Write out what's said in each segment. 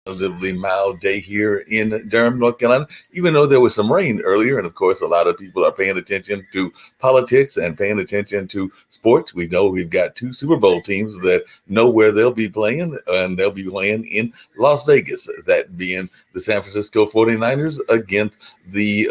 Relatively mild day here in Durham, North Carolina, even though there was some rain earlier. And of course, a lot of people are paying attention to politics and paying attention to sports. We know we've got two Super Bowl teams that know where they'll be playing, and they'll be playing in Las Vegas, that being the San Francisco 49ers against the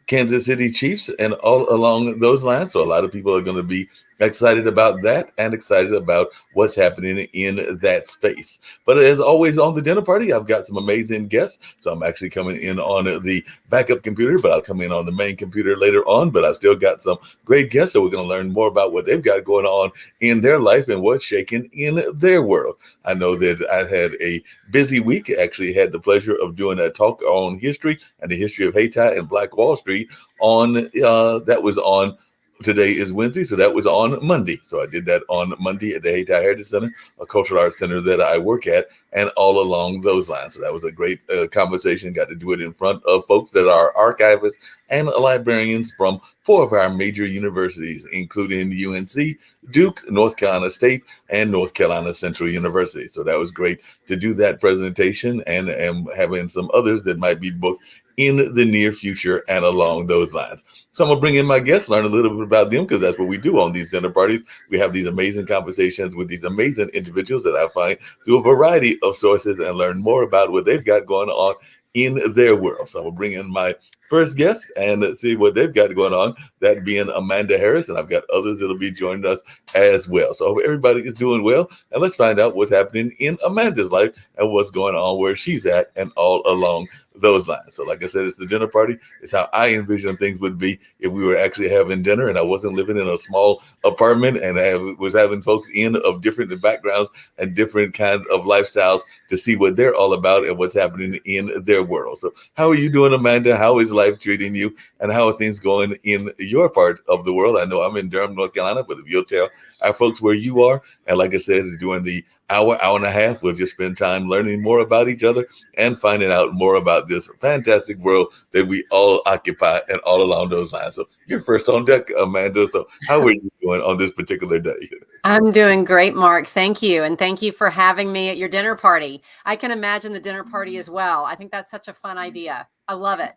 Kansas City Chiefs, and all along those lines. So a lot of people are going to be excited about that and excited about what's happening in that space. But as always on the dinner party, I've got some amazing guests. So I'm actually coming in on the backup computer, but I'll come in on the main computer later on. But I've still got some great guests. So we're going to learn more about what they've got going on in their life and what's shaking in their world. I know that I've had a busy week. Actually had the pleasure of doing a talk on history and the history of Haiti and Black Wall Street on that was on today is Wednesday, so that was on Monday. So I did that on Monday at the Hayti Heritage Center, a cultural arts center that I work at, and all along those lines. So that was a great conversation. Got to do it in front of folks that are archivists and librarians from four of our major universities, including UNC, Duke, North Carolina State, and North Carolina Central University. So that was great to do that presentation, and having some others that might be booked in the near future and along those lines. So I'm gonna bring in my guests, learn a little bit about them, because that's what we do on these dinner parties. We have these amazing conversations with these amazing individuals that I find through a variety of sources and learn more about what they've got going on in their world. So I'm gonna bring in my first guest and see what they've got going on, that being Amanda Harris, and I've got others that'll be joining us as well. So I hope everybody is doing well, and let's find out what's happening in Amanda's life and what's going on where she's at and all along those lines. So like I said, it's the dinner party. It's how I envision things would be if we were actually having dinner and I wasn't living in a small apartment and I was having folks in of different backgrounds and different kinds of lifestyles to see what they're all about and what's happening in their world. So how are you doing, Amanda? How is life treating you, and how are things going in your part of the world? I know I'm in Durham, North Carolina, but if you'll tell our folks where you are, and like I said, during the hour and a half, we'll just spend time learning more about each other and finding out more about this fantastic world that we all occupy and all along those lines. So you're first on deck, Amanda. So how are you doing on this particular day? I'm doing great, Mark. Thank you. And thank you for having me at your dinner party. I can imagine the dinner party as well. I think that's such a fun idea. I love it.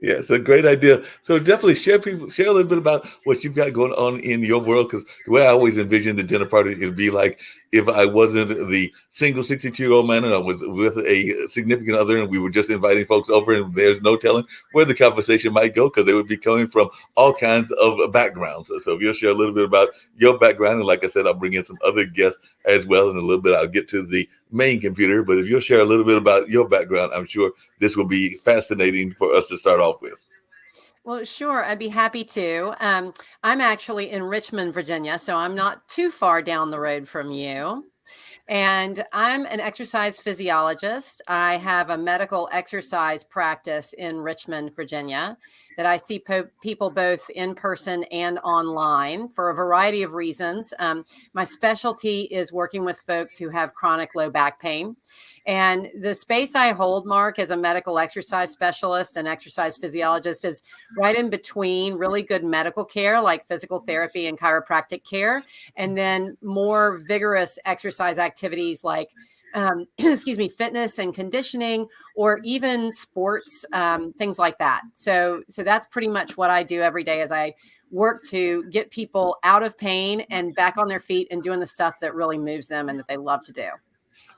Yeah, it's a great idea. So definitely share a little bit about what you've got going on in your world, because the way I always envision the dinner party, it'd be like if I wasn't the single 62-year-old man and I was with a significant other and we were just inviting folks over, and there's no telling where the conversation might go because they would be coming from all kinds of backgrounds. So if you'll share a little bit about your background, and like I said, I'll bring in some other guests as well in a little bit. I'll get to the main computer, but if you'll share a little bit about your background, I'm sure this will be fascinating for us to start off with. Well, sure. I'd be happy to. I'm actually in Richmond, Virginia, so I'm not too far down the road from you. And I'm an exercise physiologist. I have a medical exercise practice in Richmond, Virginia, that I see people both in person and online for a variety of reasons. My specialty is working with folks who have chronic low back pain. And the space I hold, Mark, as a medical exercise specialist and exercise physiologist is right in between really good medical care like physical therapy and chiropractic care, and then more vigorous exercise activities like excuse me, fitness and conditioning, or even sports, things like that. So that's pretty much what I do every day as I work to get people out of pain and back on their feet and doing the stuff that really moves them and that they love to do.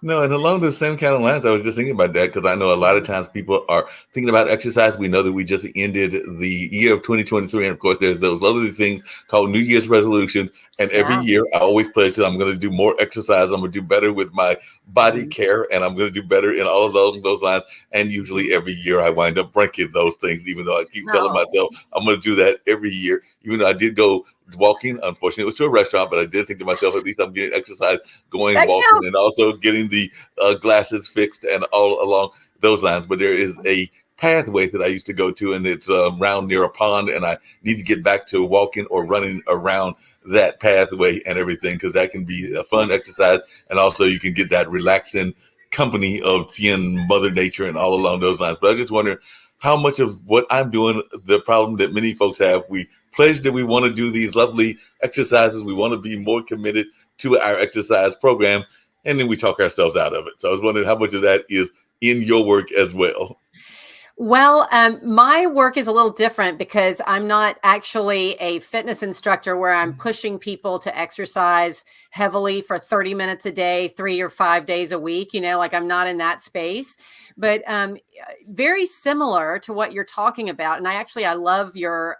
No, and along the same kind of lines, I was just thinking about that because I know a lot of times people are thinking about exercise. We know that we just ended the year of 2023. And of course, there's those other things called New Year's resolutions. And every Yeah. year, I always pledge that I'm going to do more exercise. I'm going to do better with my body Mhm. care, and I'm going to do better in all of those lines. And usually every year, I wind up breaking those things, even though I keep telling No. myself I'm going to do that every year. Even though I did go walking, unfortunately, it was to a restaurant, but I did think to myself, at least I'm getting exercise going, That walking, and counts. also getting the glasses fixed and all along those lines, but there is a pathway that I used to go to, and it's around near a pond, and I need to get back to walking or running around that pathway and everything, because that can be a fun exercise, and also you can get that relaxing company of seeing Mother Nature and all along those lines. But I just wonder how much of what I'm doing, the problem that many folks have, we pledge that we want to do these lovely exercises, we want to be more committed to our exercise program, and then we talk ourselves out of it. So I was wondering how much of that is in your work as well. Well, my work is a little different because I'm not actually a fitness instructor where I'm pushing people to exercise heavily for 30 minutes a day, 3 or 5 days a week. Like I'm not in that space, but very similar to what you're talking about. And I love your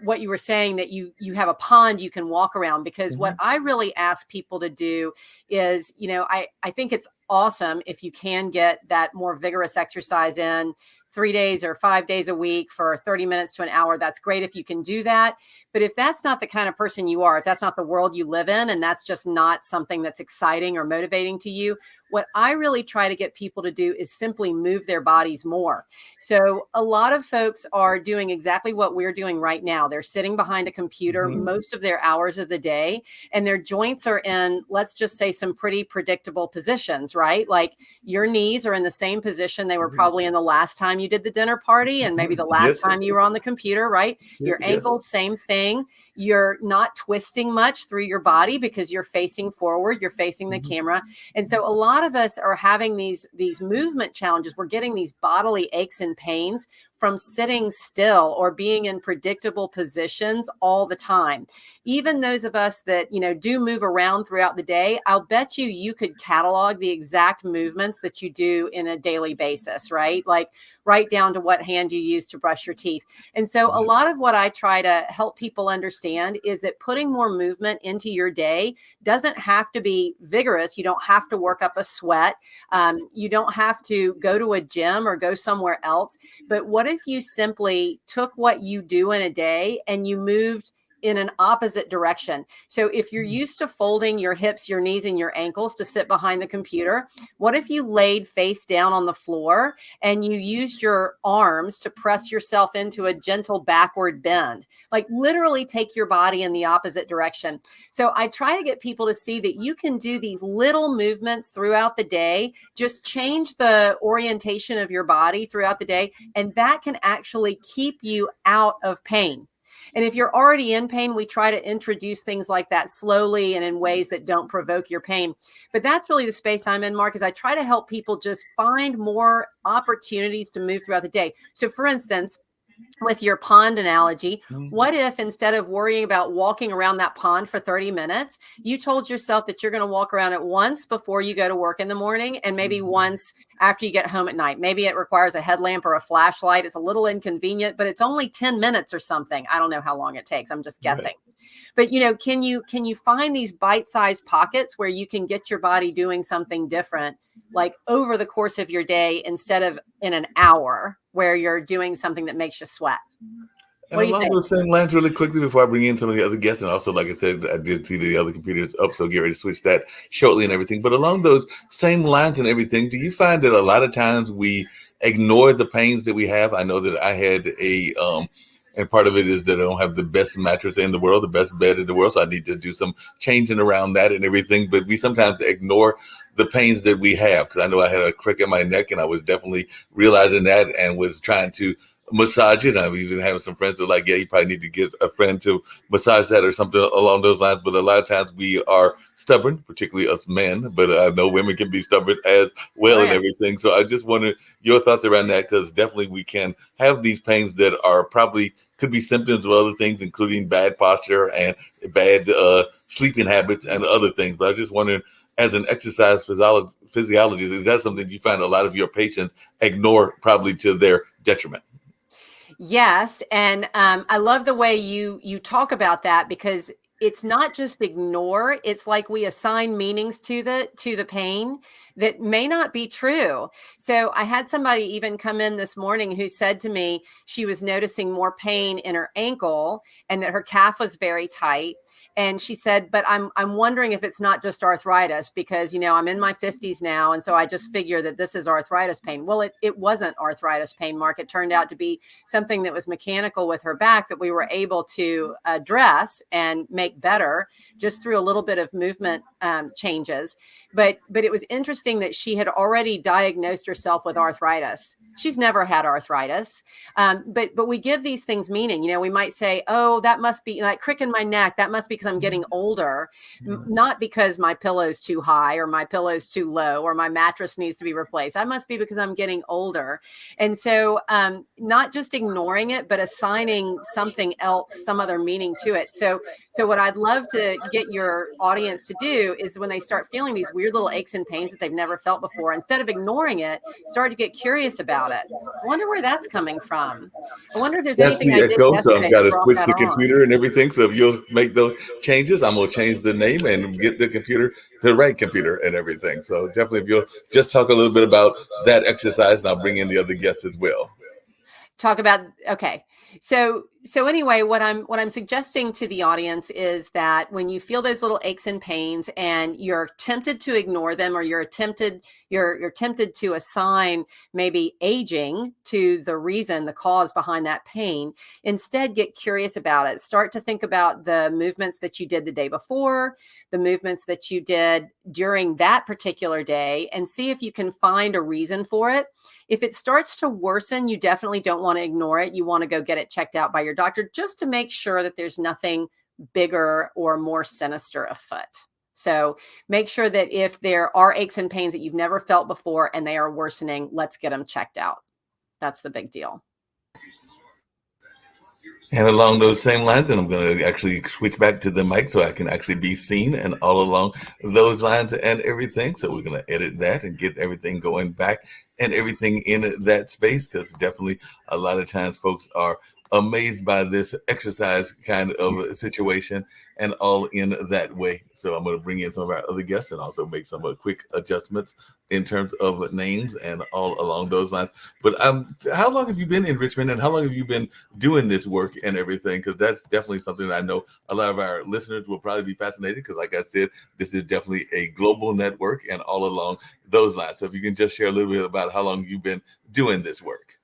what you were saying, that you have a pond you can walk around, because what I really ask people to do is, I think it's awesome if you can get that more vigorous exercise in 3 days or 5 days a week for 30 minutes to an hour. That's great if you can do that. But if that's not the kind of person you are, if that's not the world you live in, and that's just not something that's exciting or motivating to you, what I really try to get people to do is simply move their bodies more. So a lot of folks are doing exactly what we're doing right now. They're sitting behind a computer most of their hours of the day, and their joints are in, let's just say, some pretty predictable positions, right? Like your knees are in the same position they were probably in the last time you did the dinner party, and maybe the last time you were on the computer, right? Your ankles, same thing. You're not twisting much through your body because you're facing forward, you're facing the camera. And so a lot of us are having these movement challenges. We're getting these bodily aches and pains from sitting still or being in predictable positions all the time. Even those of us that, do move around throughout the day, I'll bet you could catalog the exact movements that you do in a daily basis, right? Like right down to what hand you use to brush your teeth. And so a lot of what I try to help people understand is that putting more movement into your day doesn't have to be vigorous. You don't have to work up a sweat. You don't have to go to a gym or go somewhere else. But what if you simply took what you do in a day and you moved in an opposite direction? So if you're used to folding your hips, your knees, and your ankles to sit behind the computer, what if you laid face down on the floor and you used your arms to press yourself into a gentle backward bend? Like literally take your body in the opposite direction. So I try to get people to see that you can do these little movements throughout the day, just change the orientation of your body throughout the day, and that can actually keep you out of pain. And if you're already in pain, we try to introduce things like that slowly and in ways that don't provoke your pain. But that's really the space I'm in, Mark, is I try to help people just find more opportunities to move throughout the day. So for instance, with your pond analogy, what if instead of worrying about walking around that pond for 30 minutes, you told yourself that you're going to walk around it once before you go to work in the morning and maybe once after you get home at night? Maybe it requires a headlamp or a flashlight. It's a little inconvenient, but it's only 10 minutes or something. I don't know how long it takes. I'm just guessing. But can you find these bite-sized pockets where you can get your body doing something different, like over the course of your day, instead of in an hour where you're doing something that makes you sweat? And along those same lines, really quickly before I bring in some of the other guests, and also, like I said, I did see the other computers up, so get ready to switch that shortly and everything. But along those same lines and everything, do you find that a lot of times we ignore the pains that we have? I know that I had and part of it is that I don't have the best mattress in the world, the best bed in the world, so I need to do some changing around that and everything. But we sometimes ignore the pains that we have, because I know I had a crick in my neck, and I was definitely realizing that and was trying to massage it. I'm even having some friends who are like, yeah, you probably need to get a friend to massage that or something along those lines. But a lot of times we are stubborn, particularly us men, but I know women can be stubborn as well and everything. So I just wonder your thoughts around that, because definitely we can have these pains that are probably could be symptoms of other things, including bad posture and bad sleeping habits and other things. But I just wondering, as an exercise physiologist, is that something you find a lot of your patients ignore, probably to their detriment? Yes. And I love the way you talk about that, because it's not just ignore. It's like we assign meanings to the pain that may not be true. So I had somebody even come in this morning who said to me she was noticing more pain in her ankle and that her calf was very tight. And she said, but I'm wondering if it's not just arthritis because, I'm in my 50s now. And so I just figure that this is arthritis pain. Well, it wasn't arthritis pain, Mark. It turned out to be something that was mechanical with her back that we were able to address and make better just through a little bit of movement changes. But it was interesting that she had already diagnosed herself with arthritis. She's never had arthritis. But we give these things meaning. We might say, oh, that must be like crick in my neck. That must be because I'm getting older, not because my pillow's too high or my pillow's too low or my mattress needs to be replaced. That must be because I'm getting older. And so not just ignoring it, but assigning something else, some other meaning to it. So what I'd love to get your audience to do is when they start feeling these weird little aches and pains that they've never felt before, instead of ignoring it, start to get curious about it. I wonder where that's coming from. I wonder if there's That's anything the I did echo. So I've yesterday got that to brought switch that the on. computer and everything. So if you'll make those changes, I'm going to change the name and get the computer to the right computer and everything. So definitely, if you'll just talk a little bit about that exercise, and I'll bring in the other guests as well. Talk about, okay. So anyway, what I'm suggesting to the audience is that when you feel those little aches and pains and you're tempted to ignore them, or you're tempted to assign maybe aging to the reason, the cause behind that pain, instead get curious about it. Start to think about the movements that you did the day before, the movements that you did during that particular day, and see if you can find a reason for it. If it starts to worsen, you definitely don't want to ignore it. You want to go get it checked out by your doctor just to make sure that there's nothing bigger or more sinister afoot. So make sure that if there are aches and pains that you've never felt before and they are worsening, let's get them checked out. That's the big deal. And along those same lines, and I'm going to actually switch back to the mic so I can actually be seen, and all along those lines and everything. So we're going to edit that and get everything going back and everything in that space, because definitely a lot of times folks are amazed by this exercise kind of situation and all in that way. So I'm going to bring in some of our other guests and also make some quick adjustments in terms of names and all along those lines. But how long have you been in Richmond, and how long have you been doing this work and everything? Because that's definitely something that I know a lot of our listeners will probably be fascinated, because like I said, this is definitely a global network and all along those lines. So if you can just share a little bit about how long you've been doing this work.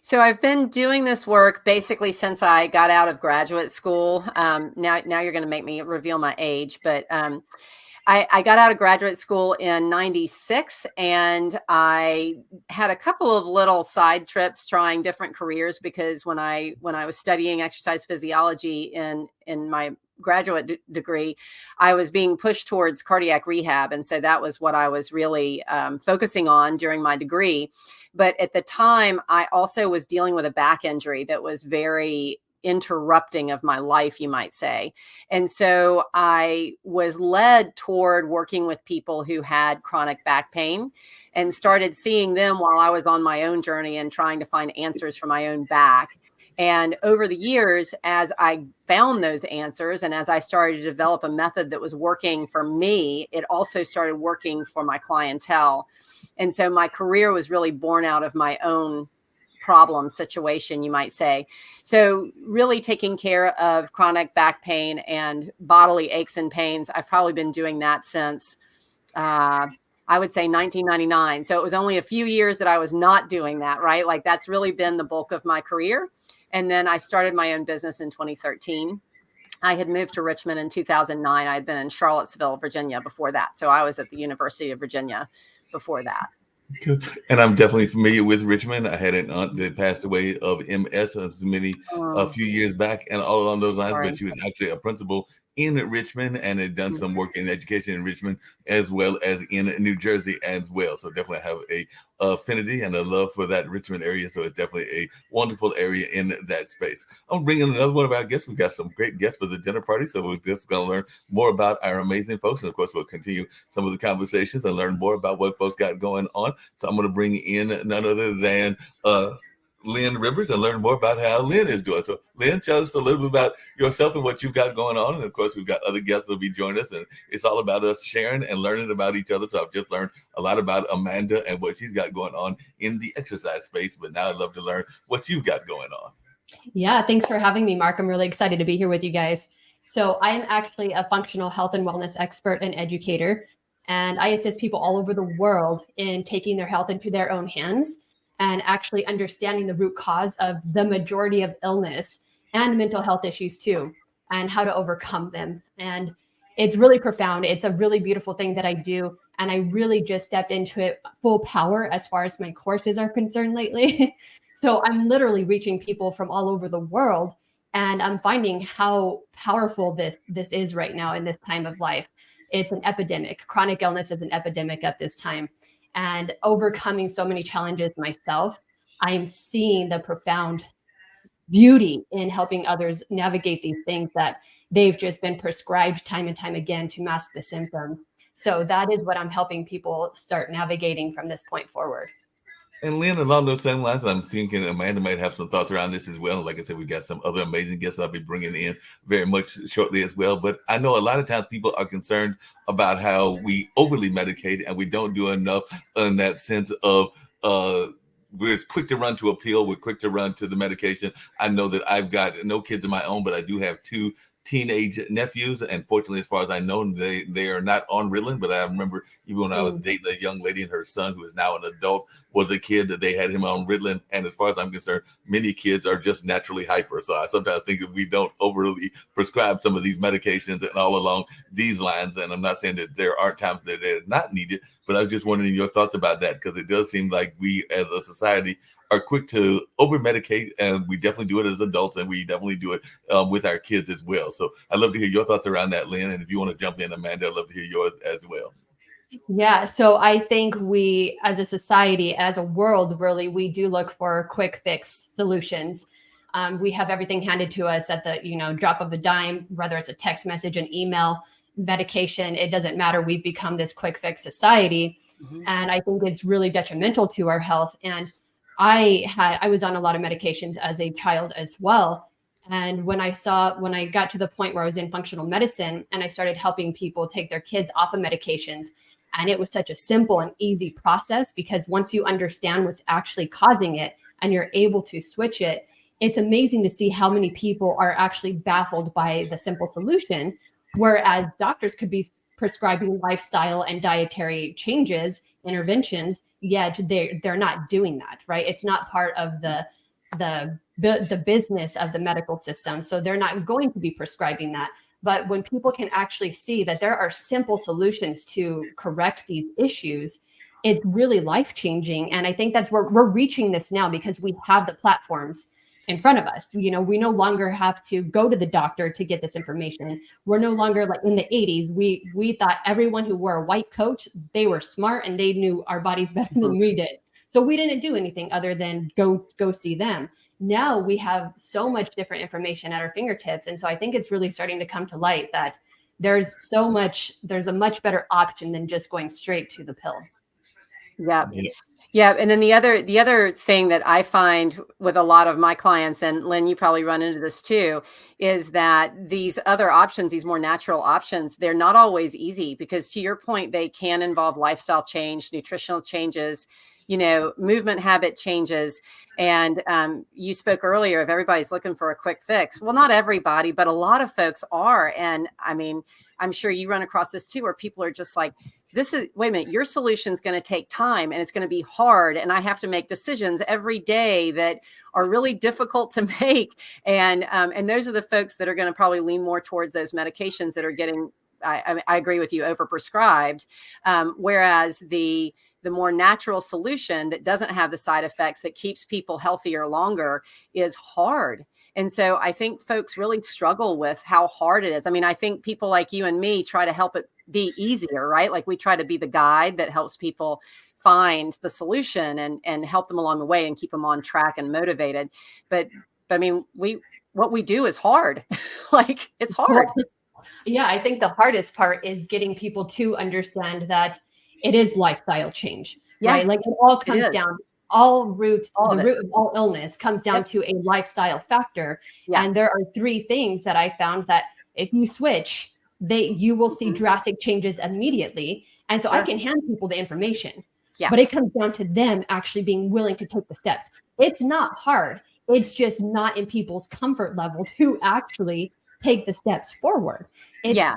So I've been doing this work basically since I got out of graduate school. Now you're going to make me reveal my age, but I got out of graduate school in '96, and I had a couple of little side trips trying different careers, because when I was studying exercise physiology in my graduate degree, I was being pushed towards cardiac rehab. And so that was what I was really focusing on during my degree. But at the time, I also was dealing with a back injury that was very interrupting of my life, you might say. And so I was led toward working with people who had chronic back pain, and started seeing them while I was on my own journey and trying to find answers for my own back. And over the years, as I found those answers and as I started to develop a method that was working for me, it also started working for my clientele. And so my career was really born out of my own problem situation, you might say. So really taking care of chronic back pain and bodily aches and pains, I've probably been doing that since I would say 1999. So it was only a few years that I was not doing that, right? Like that's really been the bulk of my career. And then I started my own business in 2013. I had moved to Richmond in 2009. I had been in Charlottesville, Virginia before that. So I was at the University of Virginia before that. Good. And I'm definitely familiar with Richmond. I had an aunt that passed away of MS a few years back, and all along those lines. Sorry. But she was actually a principal in Richmond and had done some work in education in Richmond as well as in New Jersey as well. So definitely have a affinity and a love for that Richmond area. So it's definitely a wonderful area in that space. I'm bringing another one of our guests. We've got some great guests for the dinner party. So we're just going to learn more about our amazing folks. And of course, we'll continue some of the conversations and learn more about what folks got going on. So I'm going to bring in none other than Lynn Rivers and learn more about how Lynn is doing. So, Lynn, tell us a little bit about yourself and what you've got going on. And of course, we've got other guests that'll be joining us, and it's all about us sharing and learning about each other. So, I've just learned a lot about Amanda and what she's got going on in the exercise space. But now I'd love to learn what you've got going on. Yeah, thanks for having me, Mark. I'm really excited to be here with you guys. So, I am actually a functional health and wellness expert and educator, and I assist people all over the world in taking their health into their own hands and actually understanding the root cause of the majority of illness and mental health issues too, and how to overcome them. And it's really profound. It's a really beautiful thing that I do. And I really just stepped into it full power as far as my courses are concerned lately. So I'm literally reaching people from all over the world, and I'm finding how powerful this is right now in this time of life. It's an epidemic. Chronic illness is an epidemic at this time. And overcoming so many challenges myself, I'm seeing the profound beauty in helping others navigate these things that they've just been prescribed time and time again to mask the symptoms. So that is what I'm helping people start navigating from this point forward. And Lynn, along those same lines, I'm thinking Amanda might have some thoughts around this as well. Like I said, we got some other amazing guests I'll be bringing in very much shortly as well. But I know a lot of times people are concerned about how we overly medicate and we don't do enough in that sense of we're quick to run to a pill. We're quick to run to the medication. I know that I've got no kids of my own, but I do have two teenage nephews, and fortunately, as far as I know, they are not on Ritalin. But I remember even when I was dating a young lady, and her son, who is now an adult, was a kid that they had him on Ritalin. And as far as I'm concerned, many kids are just naturally hyper. So I sometimes think that we don't overly prescribe some of these medications and all along these lines. And I'm not saying that there aren't times that they're not needed, but I was just wondering your thoughts about that, because it does seem like we as a society are quick to over medicate, and we definitely do it as adults, and we definitely do it with our kids as well. So I'd love to hear your thoughts around that, Lynn. And if you want to jump in, Amanda, I'd love to hear yours as well. Yeah, so I think we as a society, as a world, really, we do look for quick fix solutions. We have everything handed to us at the drop of a dime, whether it's a text message, an email, medication, it doesn't matter. We've become this quick fix society. Mm-hmm. And I think it's really detrimental to our health. And I was on a lot of medications as a child as well. And when I got to the point where I was in functional medicine and I started helping people take their kids off of medications, and it was such a simple and easy process, because once you understand what's actually causing it and you're able to switch it, it's amazing to see how many people are actually baffled by the simple solution. Whereas doctors could be prescribing lifestyle and dietary changes, interventions, yet they're not doing that, right? It's not part of the business of the medical system. So they're not going to be prescribing that. But when people can actually see that there are simple solutions to correct these issues, it's really life-changing. And I think that's where we're reaching this now, because we have the platforms in front of us. We no longer have to go to the doctor to get this information. We're no longer like in the 80s. We thought everyone who wore a white coat, they were smart and they knew our bodies better than we did. So we didn't do anything other than go see them. Now we have so much different information at our fingertips. And so I think it's really starting to come to light that there's a much better option than just going straight to the pill. Yeah. And then the other thing that I find with a lot of my clients, and Lynn, you probably run into this too, is that these other options, these more natural options, they're not always easy, because to your point, they can involve lifestyle change, nutritional changes, movement habit changes. And you spoke earlier of everybody's looking for a quick fix. Well, not everybody, but a lot of folks are. And I mean, I'm sure you run across this too, where people are just like, wait a minute, your solution is going to take time and it's going to be hard. And I have to make decisions every day that are really difficult to make. And those are the folks that are going to probably lean more towards those medications that are getting, I agree with you, overprescribed. Whereas the more natural solution that doesn't have the side effects, that keeps people healthier longer, is hard. And so I think folks really struggle with how hard it is. I mean, I think people like you and me try to help it be easier, right? Like we try to be the guide that helps people find the solution and help them along the way and keep them on track and motivated. But I mean, what we do is hard. Like it's hard. Yeah, I think the hardest part is getting people to understand that it is lifestyle change, right? Like it all comes down. All the of it. root of all illness comes down Yep. to a lifestyle factor. Yeah. And there are 3 things that I found that if you switch, you will see drastic changes immediately. And so I Sure. can hand people the information, Yeah. but it comes down to them actually being willing to take the steps. It's not hard. It's just not in people's comfort level to actually take the steps forward. Yeah.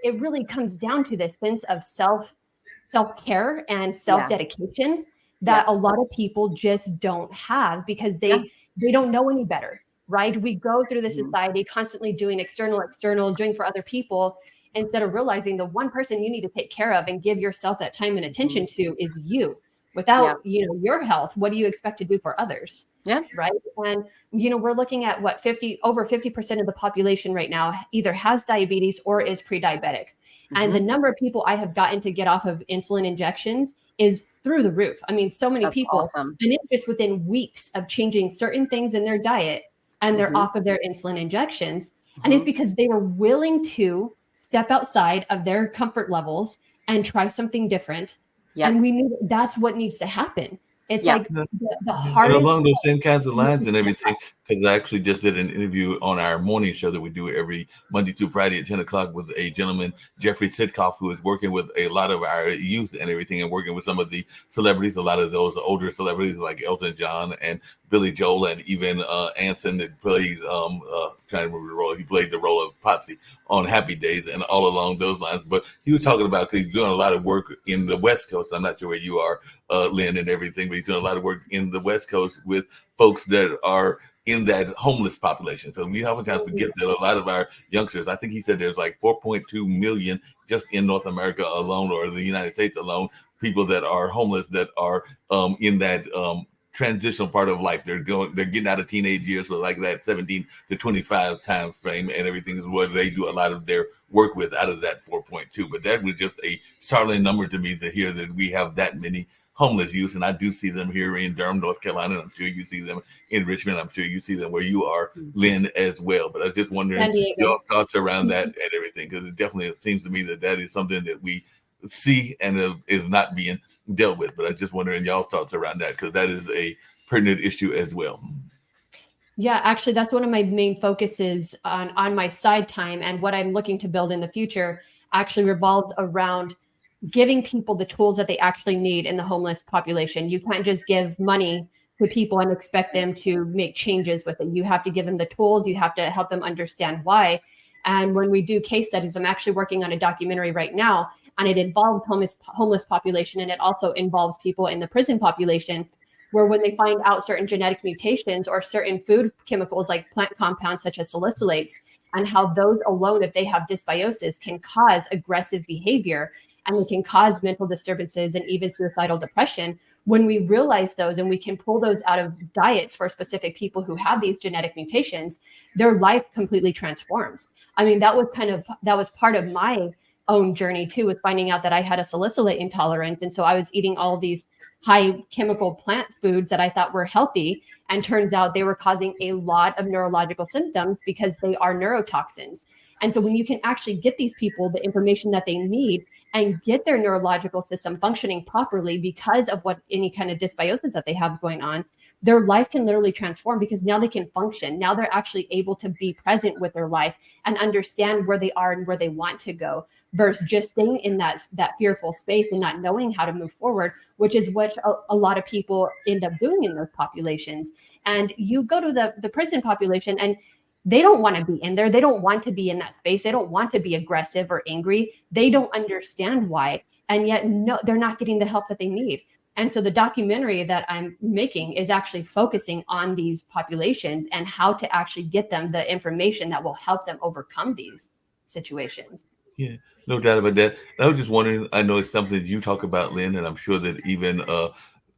It really comes down to this sense of self-care and self-dedication that a lot of people just don't have because they don't know any better, right? We go through the society constantly doing external, doing for other people instead of realizing the one person you need to take care of and give yourself that time and attention to is you. Without, your health, what do you expect to do for others? Yeah. Right. And, we're looking at what over 50% of the population right now either has diabetes or is pre-diabetic. And the number of people I have gotten to get off of insulin injections is through the roof. I mean, so many That's people, awesome. and it's just within weeks of changing certain things in their diet and they're off of their insulin injections. And it's because they were willing to step outside of their comfort levels and try something different. Yep. And we knew that's what needs to happen. It's Yeah. like the And hardest. along those same kinds of lines and everything, because I actually just did an interview on our morning show that we do every Monday through Friday at 10 o'clock with a gentleman, Jeffrey Sitkoff, who is working with a lot of our youth and everything and working with some of the celebrities, a lot of those older celebrities like Elton John and Billy Joel and even Anson that played, trying to remember the role, he played the role of Popsy on Happy Days and all along those lines. But he was talking about, because he's doing a lot of work in the West Coast. I'm not sure where you are, Lynn, and everything, but he's doing a lot of work in the West Coast with folks that are in that homeless population. So we oftentimes forget that a lot of our youngsters, I think he said there's like 4.2 million just in North America alone, or the United States alone, people that are homeless that are in that transitional part of life. They're getting out of teenage years, so like that 17 to 25 time frame, and everything is what they do a lot of their work with out of that 4.2. But that was just a startling number to me to hear that we have that many homeless youth, and I do see them here in Durham, North Carolina, and I'm sure you see them in Richmond. I'm sure you see them where you are, Lynn, as well. But I was just wondering your thoughts around that and everything, because it definitely seems to me that that is something that we see and is not being dealt with. But I just wondering y'all's thoughts around that, because that is a pertinent issue as well. Yeah, actually, that's one of my main focuses on my side time, and what I'm looking to build in the future actually revolves around giving people the tools that they actually need in the homeless population. You can't just give money to people and expect them to make changes with it. You have to give them the tools. You have to help them understand why. And when we do case studies, I'm actually working on a documentary right now, and it involves homeless population, and it also involves people in the prison population, where when they find out certain genetic mutations or certain food chemicals like plant compounds such as salicylates, and how those alone, if they have dysbiosis, can cause aggressive behavior and it can cause mental disturbances and even suicidal depression. When we realize those and we can pull those out of diets for specific people who have these genetic mutations, their life completely transforms. I mean, that was part of my own journey too, with finding out that I had a salicylate intolerance. And so I was eating all of these high chemical plant foods that I thought were healthy. And turns out they were causing a lot of neurological symptoms because they are neurotoxins. And so when you can actually get these people the information that they need and get their neurological system functioning properly because of what any kind of dysbiosis that they have going on, their life can literally transform, because now they can function. Now they're actually able to be present with their life and understand where they are and where they want to go, versus just staying in that fearful space and not knowing how to move forward, which is what a lot of people end up doing in those populations. And you go to the prison population and they don't want to be in there. They don't want to be in that space. They don't want to be aggressive or angry. They don't understand why. And yet, no, they're not getting the help that they need. And so the documentary that I'm making is actually focusing on these populations and how to actually get them the information that will help them overcome these situations. Yeah, no doubt about that. I was just wondering, I know it's something you talk about, Lynn, and I'm sure that even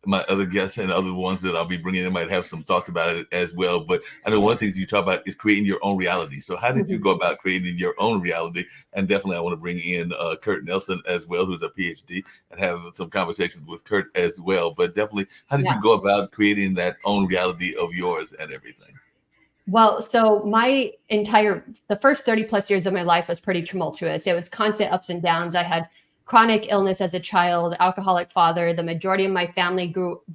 my other guests and other ones that I'll be bringing in might have some thoughts about it as well. But I know one of the things you talk about is creating your own reality. So how did you go about creating your own reality? And definitely I want to bring in Kurt Nelson as well, who's a PhD, and have some conversations with Kurt as well. But definitely, how did you go about creating that own reality of yours and everything? Well, so the first 30 plus years of my life was pretty tumultuous. It was constant ups and downs. I had chronic illness as a child, alcoholic father. The majority of my family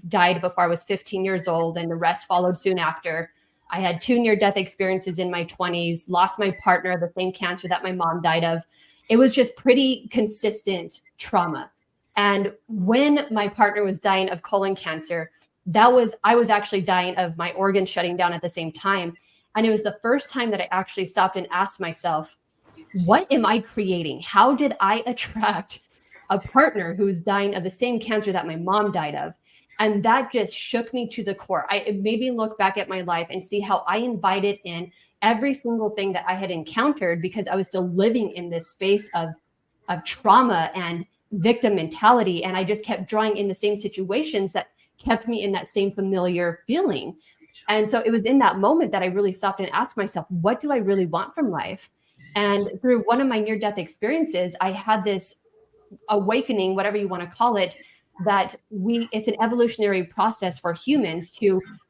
died before I was 15 years old, and the rest followed soon after. I had 2 near-death experiences in my 20s, lost my partner, the same cancer that my mom died of. It was just pretty consistent trauma. And when my partner was dying of colon cancer, I was actually dying of my organs shutting down at the same time. And it was the first time that I actually stopped and asked myself, what am I creating? How did I attract a partner who's dying of the same cancer that my mom died of? And that just shook me to the core. It made me look back at my life and see how I invited in every single thing that I had encountered, because I was still living in this space of trauma and victim mentality. And I just kept drawing in the same situations that kept me in that same familiar feeling. And so it was in that moment that I really stopped and asked myself, what do I really want from life? And through one of my near-death experiences, I had this awakening, whatever you want to call it, that it's an evolutionary process for humans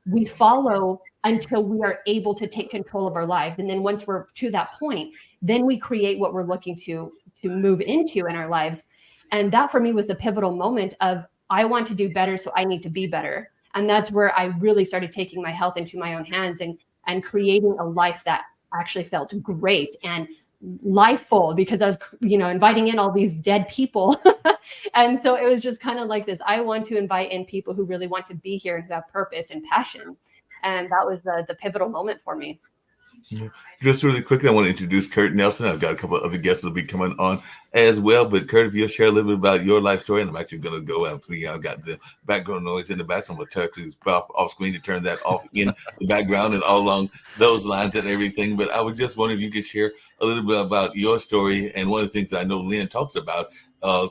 we follow until we are able to take control of our lives. And then once we're to that point, then we create what we're looking to move into in our lives. And that for me was the pivotal moment of, I want to do better, so I need to be better. And that's where I really started taking my health into my own hands and creating a life that actually felt great and lifeful, because I was, inviting in all these dead people. And so it was just kind of like this. I want to invite in people who really want to be here and who have purpose and passion. And that was the pivotal moment for me. Just really quickly, I want to introduce Kurt Nelson. I've got a couple of other guests that will be coming on as well. But Kurt, if you'll share a little bit about your life story, and I'm actually going to go and see, I've got the background noise in the back, so I'm going to touch off screen to turn that off in the background and all along those lines and everything. But I was just wondering if you could share a little bit about your story. And one of the things that I know Lynn talks about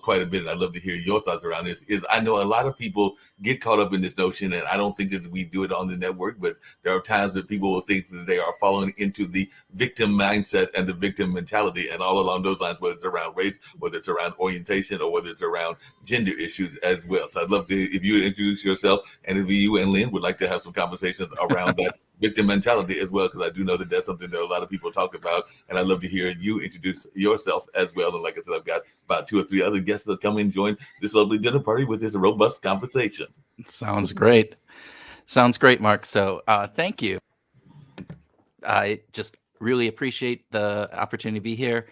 quite a bit, and I'd love to hear your thoughts around this, is I know a lot of people get caught up in this notion, and I don't think that we do it on the network, but there are times that people will think that they are falling into the victim mindset and the victim mentality, and all along those lines, whether it's around race, whether it's around orientation, or whether it's around gender issues as well. So I'd love to, if you introduce yourself, and if you and Lynn would like to have some conversations around that victim mentality as well, because I do know that that's something that a lot of people talk about, and I'd love to hear you introduce yourself as well. And like I said, I've got about 2 or 3 other guests that come and join this lovely dinner party with this robust conversation. Sounds great. Sounds great, Mark. So thank you. I just really appreciate the opportunity to be here.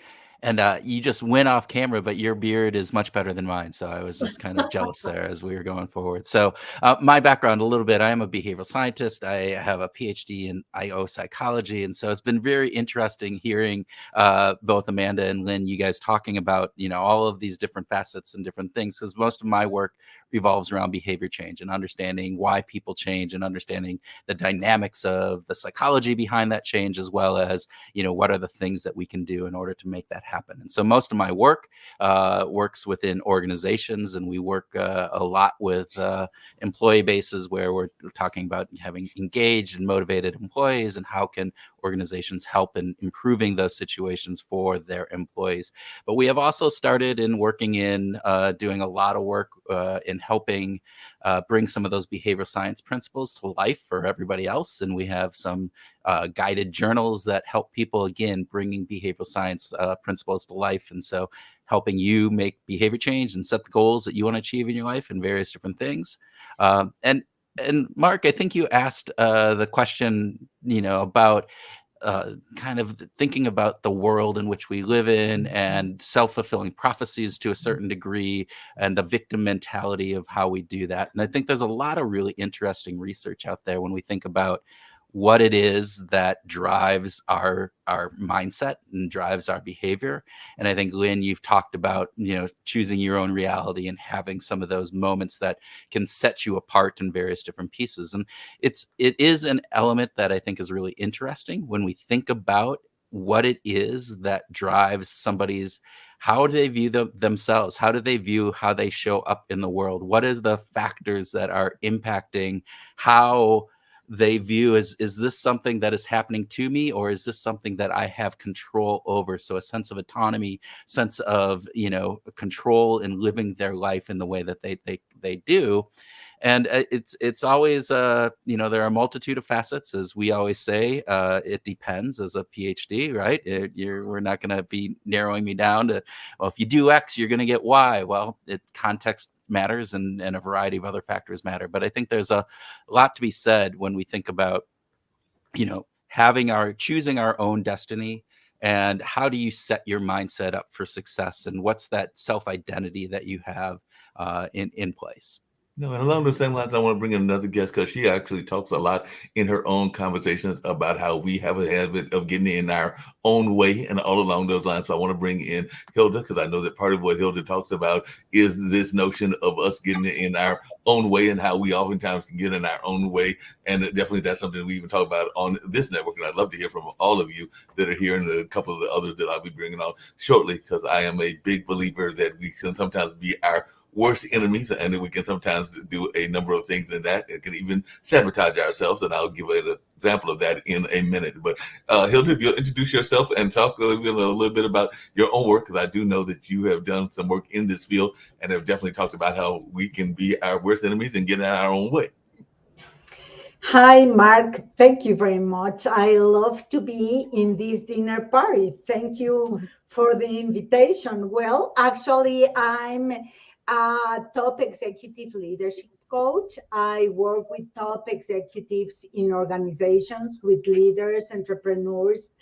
And you just went off camera, but your beard is much better than mine. So I was just kind of jealous there as we were going forward. So my background a little bit, I am a behavioral scientist. I have a PhD in IO psychology. And so it's been very interesting hearing both Amanda and Lynn, you guys talking about, all of these different facets and different things, because most of my work revolves around behavior change and understanding why people change and understanding the dynamics of the psychology behind that change, as well as, what are the things that we can do in order to make that happen. And so most of my work works within organizations, and we work a lot with employee bases where we're talking about having engaged and motivated employees, and how can organizations help in improving those situations for their employees. But we have also started in working in doing a lot of work in helping bring some of those behavioral science principles to life for everybody else. And we have some guided journals that help people, again, bringing behavioral science principles to life. And so helping you make behavior change and set the goals that you want to achieve in your life and various different things. And Mark, I think you asked the question, about kind of thinking about the world in which we live in and self-fulfilling prophecies to a certain degree, and the victim mentality of how we do that. And I think there's a lot of really interesting research out there when we think about what it is that drives our mindset and drives our behavior. And I think, Lynn, you've talked about, choosing your own reality and having some of those moments that can set you apart in various different pieces. And it is an element that I think is really interesting when we think about what it is that drives somebody's, how do they view themselves? How do they view how they show up in the world? What is the factors that are impacting how they view, is this something that is happening to me, or is this something that I have control over? So a sense of autonomy, sense of, control in living their life in the way that they do. And it's always you know, there are a multitude of facets, as we always say. It depends. As a PhD, right? We're not going to be narrowing me down to, well, if you do X, you're going to get Y. Well, context matters, and a variety of other factors matter. But I think there's a lot to be said when we think about, you know, choosing our own destiny, and how do you set your mindset up for success, and what's that self-identity that you have in place. No, and along those same lines, I want to bring in another guest because she actually talks a lot in her own conversations about how we have a habit of getting in our own way, and all along those lines. So I want to bring in Hilda, because I know that part of what Hilda talks about is this notion of us getting in our own way, and how we oftentimes can get in our own way. And definitely that's something we even talk about on this network. And I'd love to hear from all of you that are here, and a couple of the others that I'll be bringing on shortly, because I am a big believer that we can sometimes be our worst enemies, and we can sometimes do a number of things in that. It can even sabotage ourselves, and I'll give an example of that in a minute. But Hilda, if you'll introduce yourself and talk a little bit about your own work, because I do know that you have done some work in this field and have definitely talked about how we can be our worst enemies and get in our own way. Hi, Mark. Thank you very much. I love to be in this dinner party. Thank you for the invitation. Well, actually, I'm a top executive leadership coach. I work with top executives in organizations, with leaders, entrepreneurs,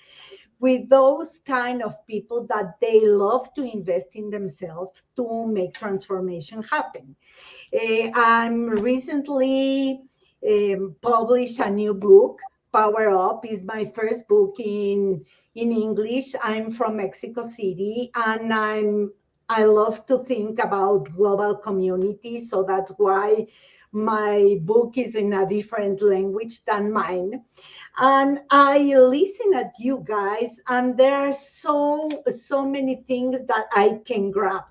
with those kind of people that they love to invest in themselves to make transformation happen. I'm recently published a new book. Power Up is my first book in English. I'm from Mexico City, and I love to think about global communities, so that's why my book is in a different language than mine. And I listen at you guys, and there are so many things that I can grab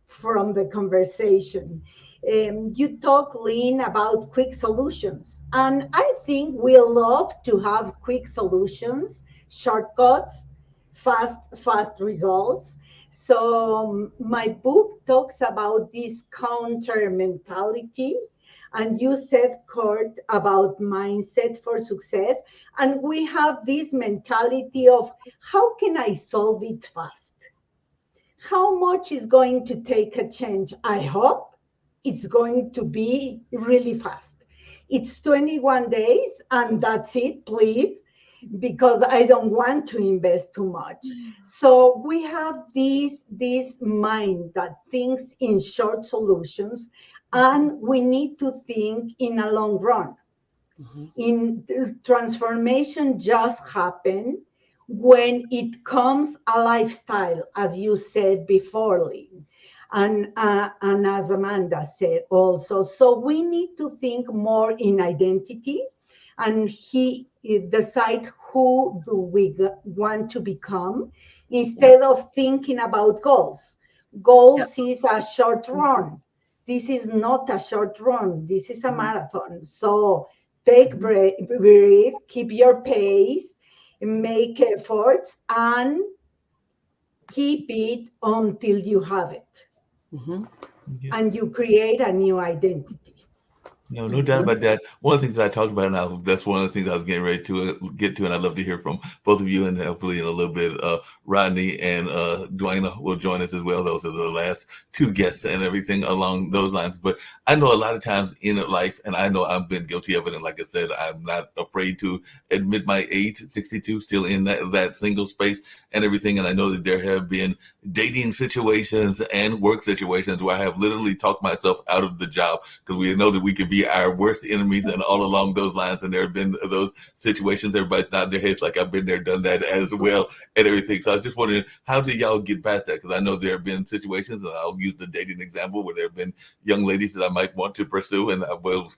from the conversation. You talk, Lynn, about quick solutions, and I think we love to have quick solutions, shortcuts, fast results. So my book talks about this counter mentality, and you said, Kurt, about mindset for success. And we have this mentality of, how can I solve it fast? How much is going to take a change? I hope it's going to be really fast. It's 21 days and that's it, please, because I don't want to invest too much. So we have this mind that thinks in short solutions, and we need to think in a long run. In transformation just happen when it comes a lifestyle, as you said before, Lynn, and as Amanda said also. So we need to think more in identity, and he decide who do we want to become, instead of thinking about goals. Goals is a short run. This is not a short run. This is a marathon. So take breath, keep your pace, make efforts, and keep it until you have it. And you create a new identity. No doubt about that. One of the things I talked about now, that's one of the things I was getting ready to get to, and I'd love to hear from both of you, and hopefully in a little bit, Rodney and Dwayna will join us as well. Those are the last two guests and everything along those lines. But I know a lot of times in life, and I know I've been guilty of it, and like I said, I'm not afraid to admit my age, 62, still in that single space and everything. And I know that there have been dating situations and work situations where I have literally talked myself out of the job, because we know that we could be our worst enemies, and all along those lines. And there have been those situations. Everybody's nodding their heads like I've been there, done that as well, and everything. So I was just wondering, how do y'all get past that? Because I know there have been situations, and I'll use the dating example, where there have been young ladies that I might want to pursue, and I will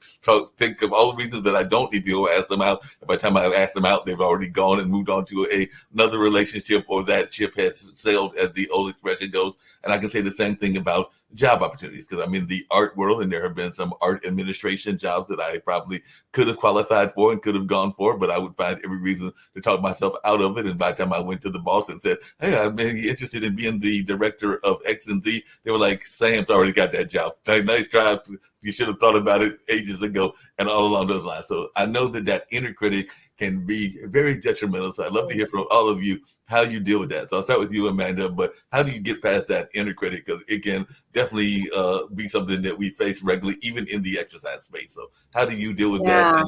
think of all the reasons that I don't need to go ask them out. And by the time I've asked them out, they've already gone and moved on to another relationship, or that ship has sailed, as the old expression goes. And I can say the same thing about job opportunities. Because I'm in the art world, and there have been some art administration jobs that I probably could have qualified for and could have gone for, but I would find every reason to talk myself out of it. And by the time I went to the boss and said, "Hey, I'm maybe interested in being the director of X and Z," they were like, "Sam's already got that job. Nice try. You should have thought about it ages ago," and all along those lines. So I know that inner critic can be very detrimental. So I'd love to hear from all of you how you deal with that. So I'll start with you, Amanda, but how do you get past that inner critic? Because it can definitely be something that we face regularly, even in the exercise space. So how do you deal with that?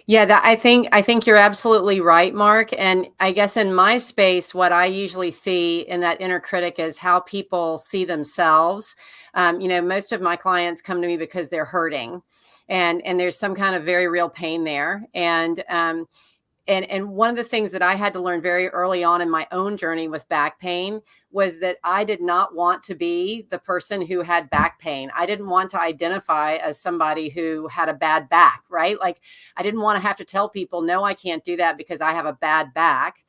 Yeah, I think you're absolutely right, Mark. And I guess in my space, what I usually see in that inner critic is how people see themselves. Most of my clients come to me because they're hurting, and there's some kind of very real pain there. And one of the things that I had to learn very early on in my own journey with back pain was that I did not want to be the person who had back pain. I didn't want to identify as somebody who had a bad back, right? Like I didn't want to have to tell people, no, I can't do that because I have a bad back.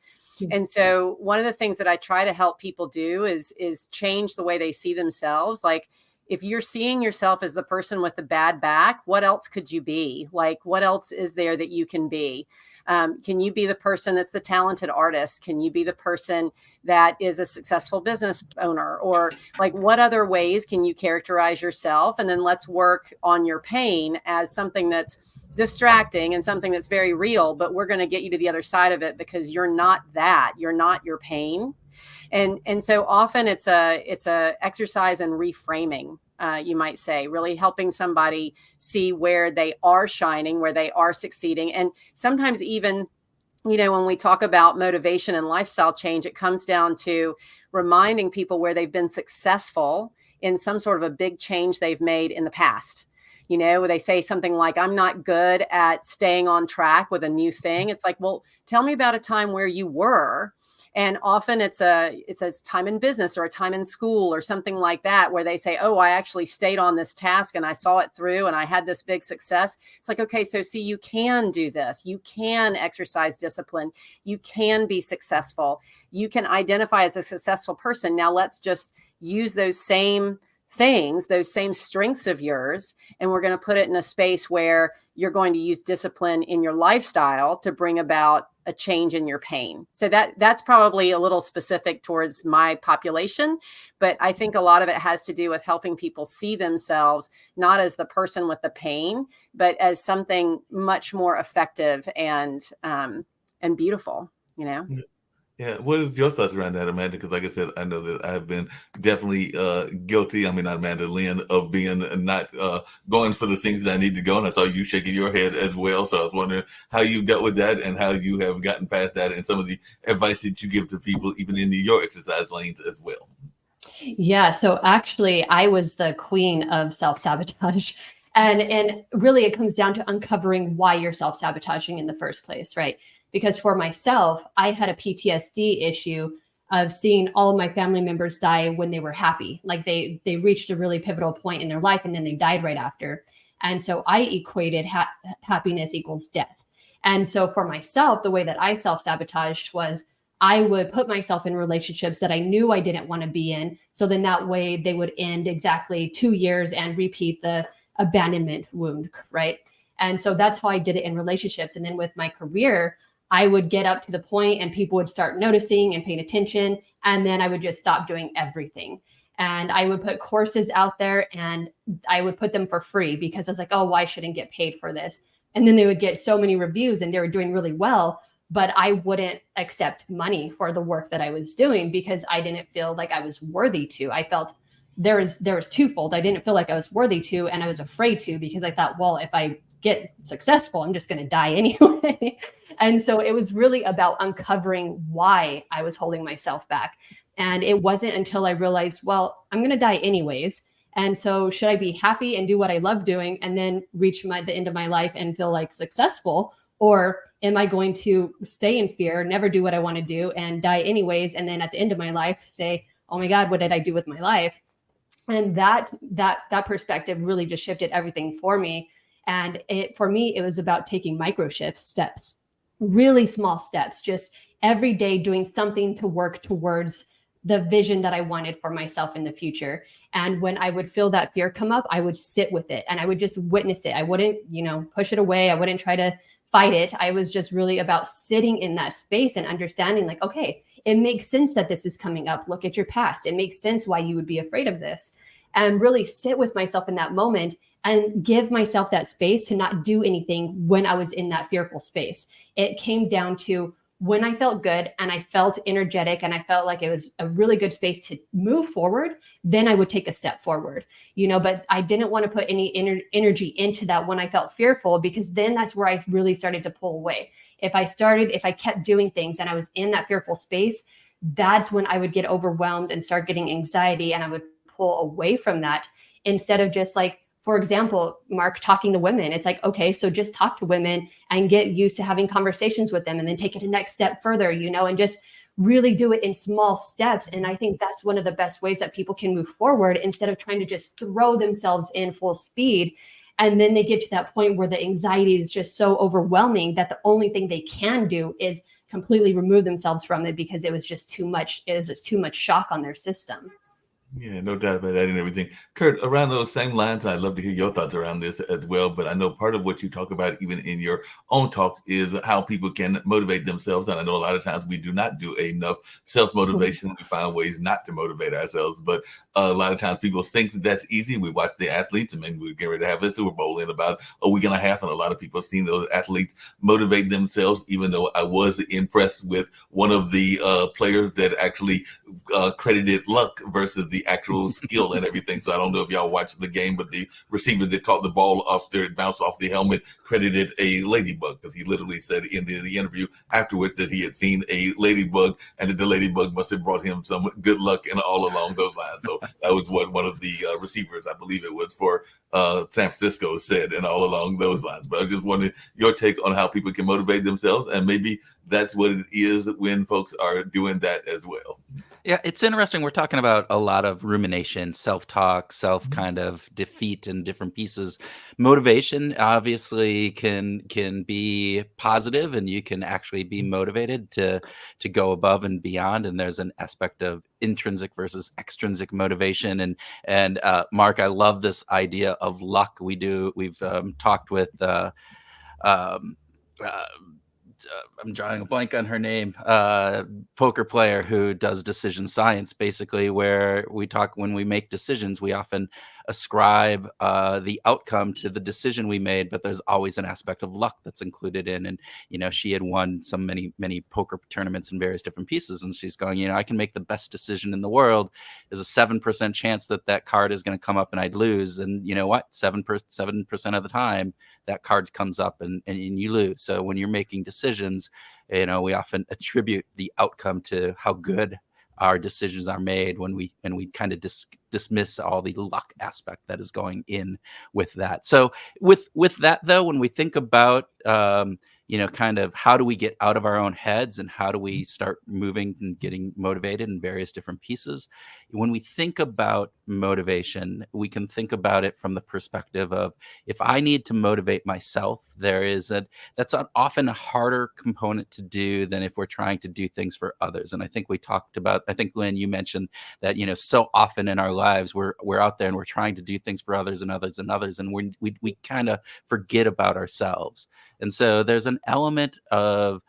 And so one of the things that I try to help people do is change the way they see themselves. Like if you're seeing yourself as the person with the bad back, what else could you be? Like what else is there that you can be? Can you be the person that's the talented artist? Can you be the person that is a successful business owner? Or like what other ways can you characterize yourself? And then let's work on your pain as something that's distracting and something that's very real, but we're going to get you to the other side of it because you're not that. You're not your pain. And so often it's a exercise in reframing. You might say, really helping somebody see where they are shining, where they are succeeding. And sometimes even, when we talk about motivation and lifestyle change, it comes down to reminding people where they've been successful in some sort of a big change they've made in the past. They say something like, I'm not good at staying on track with a new thing. It's like, well, tell me about a time where you were. And often it's a time in business or a time in school or something like that, where they say, oh, I actually stayed on this task and I saw it through and I had this big success. It's like, okay, so see, you can do this. You can exercise discipline. You can be successful. You can identify as a successful person. Now let's just use those same things, those same strengths of yours, and we're going to put it in a space where you're going to use discipline in your lifestyle to bring about a change in your pain. So that's probably a little specific towards my population, but I think a lot of it has to do with helping people see themselves not as the person with the pain, but as something much more effective and beautiful, Yeah. What is your thoughts around that, Amanda? Because like I said, I know that I've been definitely guilty. I mean, not Amanda, Lynn, of being not going for the things that I need to go. And I saw you shaking your head as well. So I was wondering how you dealt with that and how you have gotten past that and some of the advice that you give to people, even in your exercise lanes as well. Yeah. So actually, I was the queen of self-sabotage. And really, it comes down to uncovering why you're self-sabotaging in the first place, right? Because for myself, I had a PTSD issue of seeing all of my family members die when they were happy. Like they reached a really pivotal point in their life and then they died right after. And so I equated happiness equals death. And so for myself, the way that I self-sabotaged was I would put myself in relationships that I knew I didn't want to be in. So then that way they would end exactly 2 years and repeat the abandonment wound, right? And so that's how I did it in relationships. And then with my career, I would get up to the point and people would start noticing and paying attention. And then I would just stop doing everything. And I would put courses out there and I would put them for free because I was like, oh, well, I shouldn't get paid for this. And then they would get so many reviews and they were doing really well, but I wouldn't accept money for the work that I was doing because I didn't feel like I was worthy to. I felt there was twofold. I didn't feel like I was worthy to, and I was afraid to because I thought, well, if I get successful, I'm just going to die anyway. And so it was really about uncovering why I was holding myself back. And it wasn't until I realized, well, I'm going to die anyways. And so should I be happy and do what I love doing and then reach the end of my life and feel like successful? Or am I going to stay in fear, never do what I want to do and die anyways? And then at the end of my life say, oh my God, what did I do with my life? And that perspective really just shifted everything for me. And for me, it was about taking micro steps, really small steps, just every day doing something to work towards the vision that I wanted for myself in the future. And when I would feel that fear come up, I would sit with it and I would just witness it. I wouldn't, push it away. I wouldn't try to fight it. I was just really about sitting in that space and understanding, like, okay, it makes sense that this is coming up. Look at your past. It makes sense why you would be afraid of this. And really sit with myself in that moment and give myself that space to not do anything when I was in that fearful space. It came down to when I felt good and I felt energetic and I felt like it was a really good space to move forward, then I would take a step forward, but I didn't want to put any energy into that when I felt fearful, because then that's where I really started to pull away. If I kept doing things and I was in that fearful space, that's when I would get overwhelmed and start getting anxiety, and I would pull away from that instead of just like, for example, Mark, talking to women. It's like, okay, so just talk to women and get used to having conversations with them, and then take it a next step further, and just really do it in small steps. And I think that's one of the best ways that people can move forward, instead of trying to just throw themselves in full speed. And then they get to that point where the anxiety is just so overwhelming that the only thing they can do is completely remove themselves from it, because it was just too much. It is too much shock on their system. Yeah, no doubt about that and everything. Kurt, around those same lines, I'd love to hear your thoughts around this as well. But I know part of what you talk about, even in your own talks, is how people can motivate themselves. And I know a lot of times we do not do enough self-motivation. We find ways not to motivate ourselves. But a lot of times people think that that's easy. We watch the athletes, and maybe we're getting ready to have a Super Bowl in about a week and a half. And a lot of people have seen those athletes motivate themselves, even though I was impressed with one of the players that actually credited luck versus the actual skill and everything. So I don't know if y'all watched the game, but the receiver that caught the ball after it bounced off the helmet credited a ladybug, because he literally said in the interview afterwards that he had seen a ladybug and that the ladybug must have brought him some good luck and all along those lines. So that was what one of the receivers, I believe it was for San Francisco, said, and all along those lines. But I just wanted your take on how people can motivate themselves, and maybe that's what it is when folks are doing that as well. Yeah, it's interesting. We're talking about a lot of rumination, self-talk, kind of defeat in different pieces. Motivation obviously can be positive, and you can actually be motivated to go above and beyond. And there's an aspect of intrinsic versus extrinsic motivation. And Mark, I love this idea of luck. We've talked with I'm drawing a blank on her name, poker player who does decision science, basically, where when we make decisions, we often ascribe the outcome to the decision we made, but there's always an aspect of luck that's included in. And, she had won many poker tournaments in various different pieces. And she's going, I can make the best decision in the world. There's a 7% chance that card is going to come up and I'd lose. And you know what? 7% of the time, that card comes up and you lose. So when you're making decisions, we often attribute the outcome to how good our decisions are made when we kind of dismiss all the luck aspect that is going in with that. So with that, though, when we think about kind of how do we get out of our own heads and how do we start moving and getting motivated in various different pieces, when we think about motivation, we can think about it from the perspective of, if I need to motivate myself, that's often a harder component to do than if we're trying to do things for others. And I think Lynn, you mentioned that, so often in our lives, we're out there and we're trying to do things for others and others and others. And we kind of forget about ourselves. And so there's an element of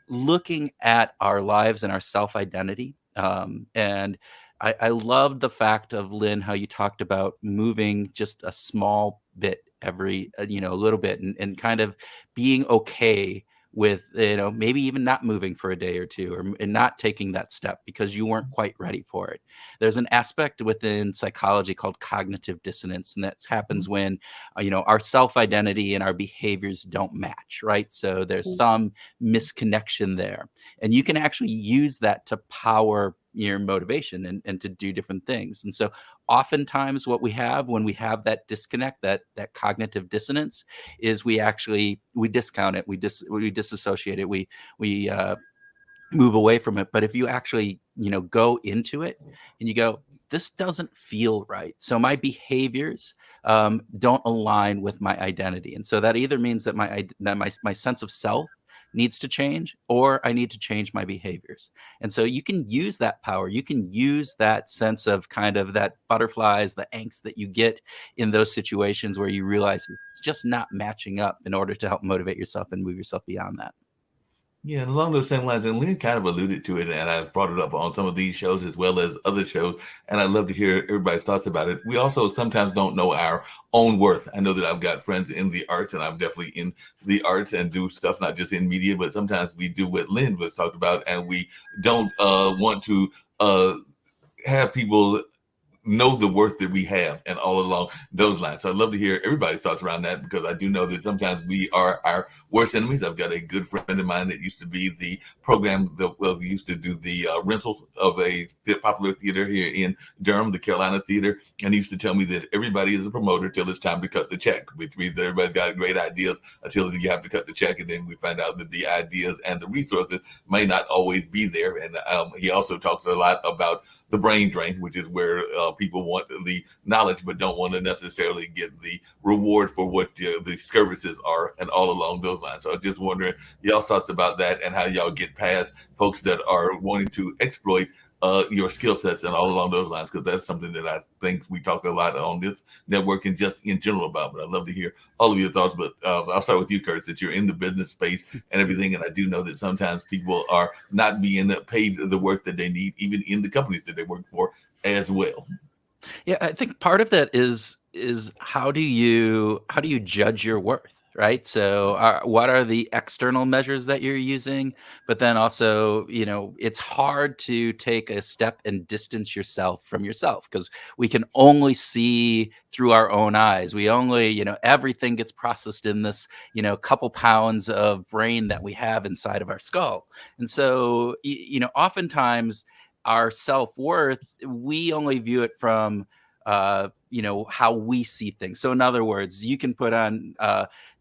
looking at our lives and our self-identity. And I loved the fact of, Lynn, how you talked about moving just a small bit every, a little bit, and kind of being okay with, maybe even not moving for a day or two, and not taking that step because you weren't quite ready for it. There's an aspect within psychology called cognitive dissonance, and that happens when, our self-identity and our behaviors don't match, right? So there's some misconnection there, and you can actually use that to power your motivation and to do different things. And so oftentimes what we have when we have that disconnect, that cognitive dissonance, is we discount it, we disassociate it, we move away from it. But if you actually, go into it and you go, this doesn't feel right, so my behaviors don't align with my identity. And so that either means that my sense of self needs to change, or I need to change my behaviors. And so you can use that power. You can use that sense of kind of that butterflies, the angst that you get in those situations where you realize it's just not matching up in order to help motivate yourself and move yourself beyond that. Yeah, and along those same lines, and Lynn kind of alluded to it, and I've brought it up on some of these shows as well as other shows, and I'd love to hear everybody's thoughts about it. We also sometimes don't know our own worth. I know that I've got friends in the arts, and I'm definitely in the arts and do stuff not just in media, but sometimes we do what Lynn was talked about, and we don't want to have people know the worth that we have, and all along those lines. So I'd love to hear everybody's thoughts around that, because I do know that sometimes we are our worst enemies. I've got a good friend of mine that used to be the program that used to do the rental of a popular theater here in Durham, the Carolina Theater, and he used to tell me that everybody is a promoter till it's time to cut the check, which means that everybody's got great ideas until you have to cut the check, and then we find out that the ideas and the resources may not always be there. And he also talks a lot about the brain drain, which is where people want the knowledge but don't want to necessarily get the reward for what the services are, and all along those lines. So I'm just wondering y'all's thoughts about that, and how y'all get past folks that are wanting to exploit your skill sets and all along those lines, because that's something that I think we talk a lot on this network and just in general about. But I'd love to hear all of your thoughts. But I'll start with you, Kurt, since you're in the business space and everything. And I do know that sometimes people are not being paid the worth that they need, even in the companies that they work for as well. Yeah, I think part of that is how do you judge your worth, right? So what are the external measures that you're using? But then also, it's hard to take a step and distance yourself from yourself, because we can only see through our own eyes. We only, everything gets processed in this, couple pounds of brain that we have inside of our skull. And so, oftentimes our self-worth, we only view it from how we see things. So in other words, you can put on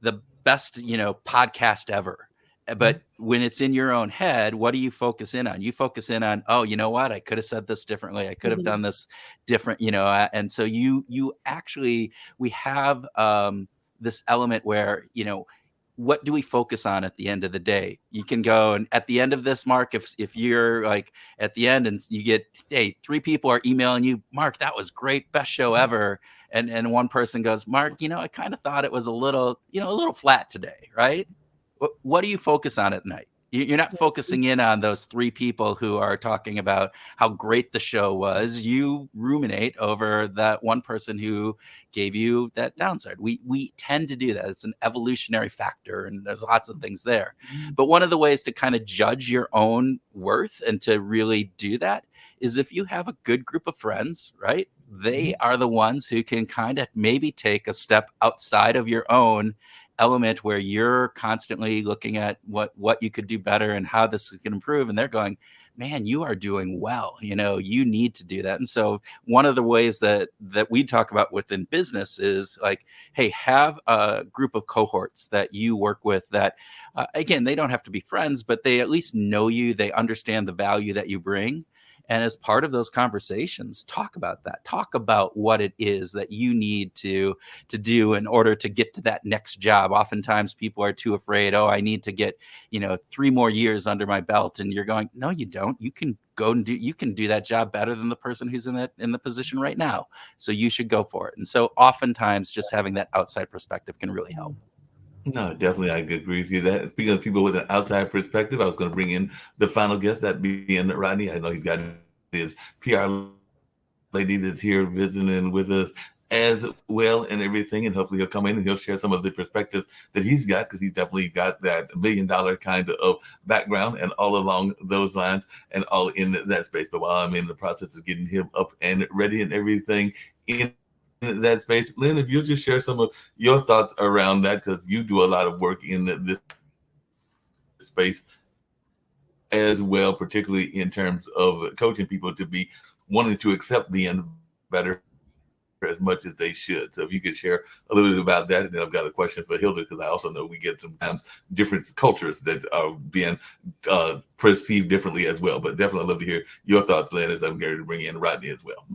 the best podcast ever, but when it's in your own head, what do you focus in on? You focus in on, oh, you know what, I could have said this differently, I could have done this different, and so you actually, we have this element where what do we focus on at the end of the day? You can go, and at the end of this, Mark, if you're like at the end and you get, hey, 3 people are emailing you, Mark, that was great, best show ever. And one person goes, Mark, I kind of thought it was a little flat today, right? What do you focus on at night? You're not focusing in on those 3 people who are talking about how great the show was. You ruminate over that one person who gave you that downside. We tend to do that. It's an evolutionary factor, and there's lots of things there. But one of the ways to kind of judge your own worth and to really do that is if you have a good group of friends, right? They are the ones who can kind of maybe take a step outside of your own element, where you're constantly looking at what you could do better and how this can improve. And they're going, man, you are doing well. You need to do that. And so one of the ways that we talk about within business is like, hey, have a group of cohorts that you work with that, again, they don't have to be friends, but they at least know you. They understand the value that you bring. And as part of those conversations, talk about that. Talk about what it is that you need to do in order to get to that next job. Oftentimes people are too afraid. Oh, I need to get, 3 more years under my belt. And you're going, no, you don't. You can go and you can do that job better than the person who's in the position right now. So you should go for it. And so oftentimes just having that outside perspective can really help. No, definitely, I agree with you. That speaking of people with an outside perspective, I was going to bring in the final guest, that being Rodney. I know he's got his PR lady that's here visiting with us as well and everything, and hopefully he'll come in and he'll share some of the perspectives that he's got, because he's definitely got that $1 million kind of background and all along those lines and all in that space. But while I'm in the process of getting him up and ready and everything in that space, Lynn, if you'll just share some of your thoughts around that, because you do a lot of work in this space as well, particularly in terms of coaching people to be wanting to accept being better as much as they should. So if you could share a little bit about that. And then I've got a question for Hilda, because I also know we get sometimes different cultures that are being perceived differently as well. But definitely I'd love to hear your thoughts, Lynn, as I'm here to bring in Rodney as well.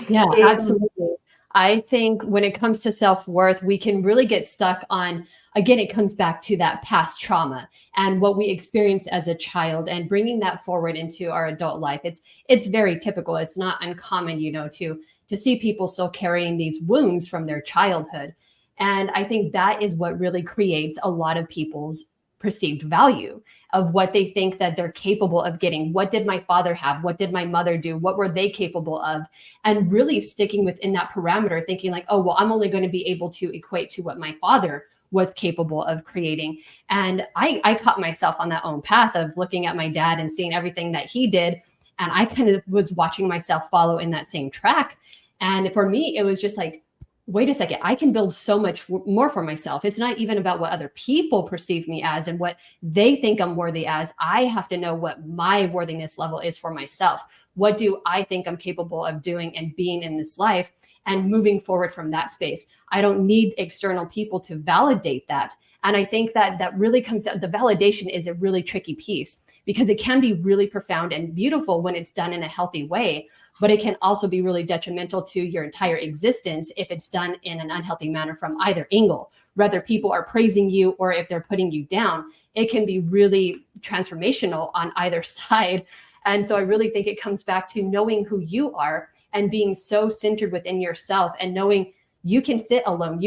Yeah, absolutely. I think when it comes to self-worth, we can really get stuck on, again, it comes back to that past trauma and what we experienced as a child and bringing that forward into our adult life. It's very typical. It's not uncommon, to see people still carrying these wounds from their childhood. And I think that is what really creates a lot of people's perceived value of what they think that they're capable of getting. What did my father have? What did my mother do? What were they capable of? And really sticking within that parameter, thinking like, oh, well, I'm only going to be able to equate to what my father was capable of creating. And I caught myself on that own path of looking at my dad and seeing everything that he did. And I kind of was watching myself follow in that same track. And for me, it was just like, wait a second, I can build so much more for myself. It's not even about what other people perceive me as and what they think I'm worthy as. I have to know what my worthiness level is for myself. What do I think I'm capable of doing and being in this life and moving forward from that space? I don't need external people to validate that. And I think that really comes down, the validation is a really tricky piece because it can be really profound and beautiful when it's done in a healthy way. But it can also be really detrimental to your entire existence if it's done in an unhealthy manner from either angle. Whether people are praising you or if they're putting you down, it can be really transformational on either side. And so I really think it comes back to knowing who you are and being so centered within yourself and knowing you can sit alone.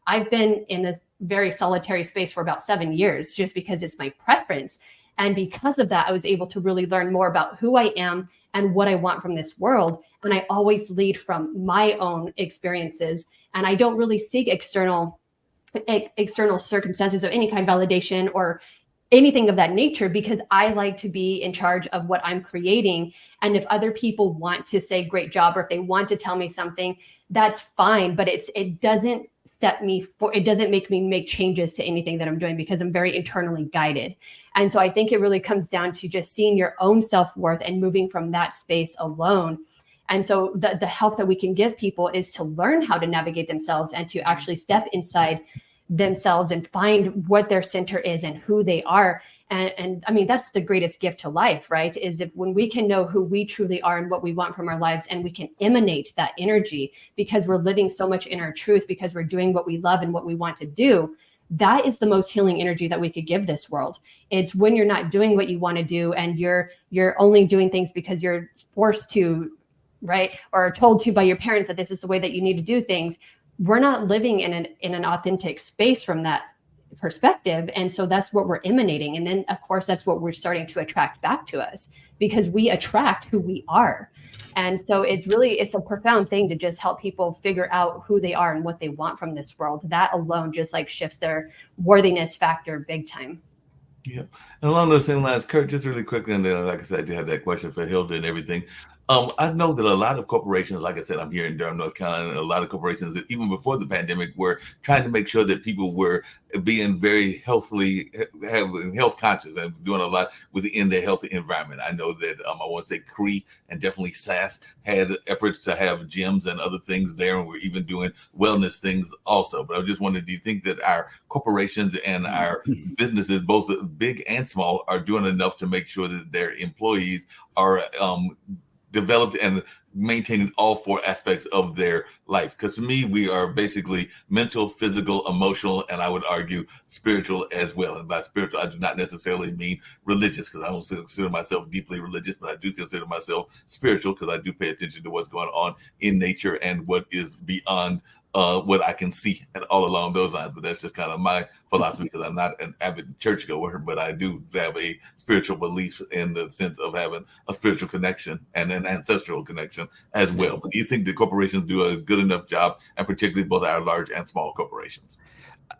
I've been in this very solitary space for about 7 years just because it's my preference. And because of that, I was able to really learn more about who I am and what I want from this world. And I always lead from my own experiences. And I don't really seek external circumstances of any kind of validation or anything of that nature because I like to be in charge of what I'm creating. And if other people want to say great job or if they want to tell me something, that's fine. But it doesn't make me make changes to anything that I'm doing because I'm very internally guided. And so I think it really comes down to just seeing your own self-worth and moving from that space alone. And so the help that we can give people is to learn how to navigate themselves and to actually step inside themselves and find what their center is and who they are. And I mean, that's the greatest gift to life, right? Is if when we can know who we truly are and what we want from our lives, and we can emanate that energy because we're living so much in our truth, because we're doing what we love and what we want to do. That is the most healing energy that we could give this world. It's when you're not doing what you want to do and you're only doing things because you're forced to, right? Or told to by your parents that this is the way that you need to do things. We're not living in an authentic space from that perspective. And so that's what we're emanating. And then of course, that's what we're starting to attract back to us because we attract who we are. And so it's a profound thing to just help people figure out who they are and what they want from this world. That alone just like shifts their worthiness factor big time. Yeah. And along those same lines, Kurt, just really quickly, and then, like I said, I do have that question for Hilda and everything. I know that a lot of corporations, like I said, I'm here in Durham, North Carolina, and a lot of corporations that even before the pandemic were trying to make sure that people were being very health conscious and doing a lot within their healthy environment. I know that I want to say Cree and definitely SAS had efforts to have gyms and other things there, and we're even doing wellness things also. But I just wondered, do you think that our corporations and our businesses, both big and small, are doing enough to make sure that their employees are developed and maintaining all four aspects of their life? Because to me, we are basically mental, physical, emotional, and I would argue spiritual as well. And by spiritual, I do not necessarily mean religious, because I don't consider myself deeply religious, but I do consider myself spiritual because I do pay attention to what's going on in nature and what is beyond what I can see, and all along those lines. But that's just kind of my philosophy, because I'm not an avid churchgoer, but I do have a spiritual belief in the sense of having a spiritual connection and an ancestral connection as well. But do you think the corporations do a good enough job, and particularly both our large and small corporations?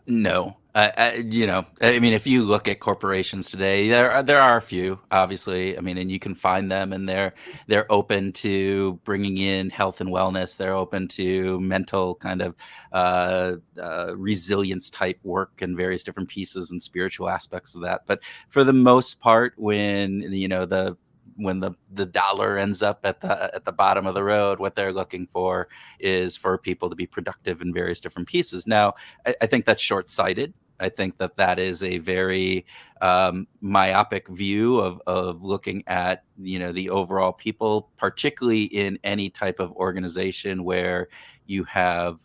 No, I mean, if you look at corporations today, there are a few, obviously. I mean, and you can find them, and they're open to bringing in health and wellness. They're open to mental kind of resilience type work and various different pieces and spiritual aspects of that. But for the most part, when the dollar ends up at the bottom of the road, what they're looking for is for people to be productive in various different pieces. Now, I think that's short-sighted. I think that is a very myopic view of looking at, the overall people, particularly in any type of organization where you have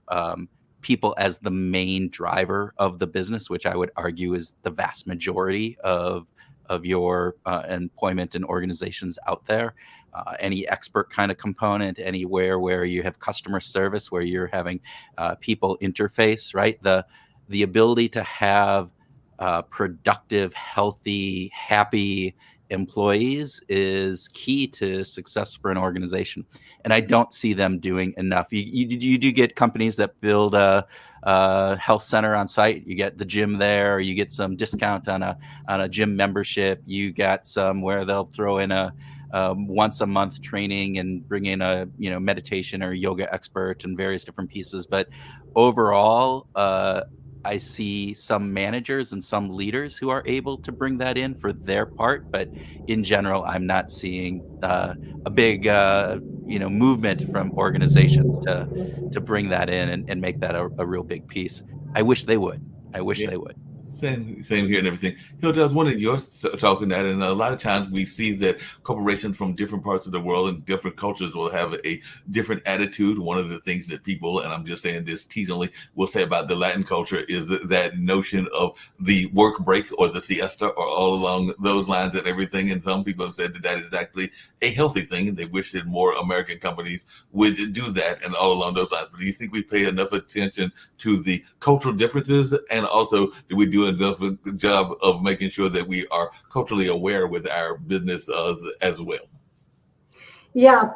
people as the main driver of the business, which I would argue is the vast majority of your employment and organizations out there. Any expert kind of component, anywhere where you have customer service, where you're having people interface, right? The ability to have productive, healthy, happy employees is key to success for an organization. And I don't see them doing enough. You do get companies that build a health center on site. You get the gym there, or you get some discount on a gym membership. You got some where they'll throw in a once a month training and bring in a meditation or yoga expert and various different pieces. But overall, I see some managers and some leaders who are able to bring that in for their part, but in general, I'm not seeing a big movement from organizations to bring that in and make that a real big piece. I wish they would. They would. Same here and everything. Hilda, I was wondering, you're talking that, and a lot of times we see that corporations from different parts of the world and different cultures will have a different attitude. One of the things that people, and I'm just saying this teasingly, will say about the Latin culture is that notion of the work break or the siesta or all along those lines and everything. And some people have said that is actually a healthy thing, and they wish that more American companies would do that and all along those lines. But do you think we pay enough attention to the cultural differences, and also do we do enough a good job of making sure that we are culturally aware with our business as well? Yeah,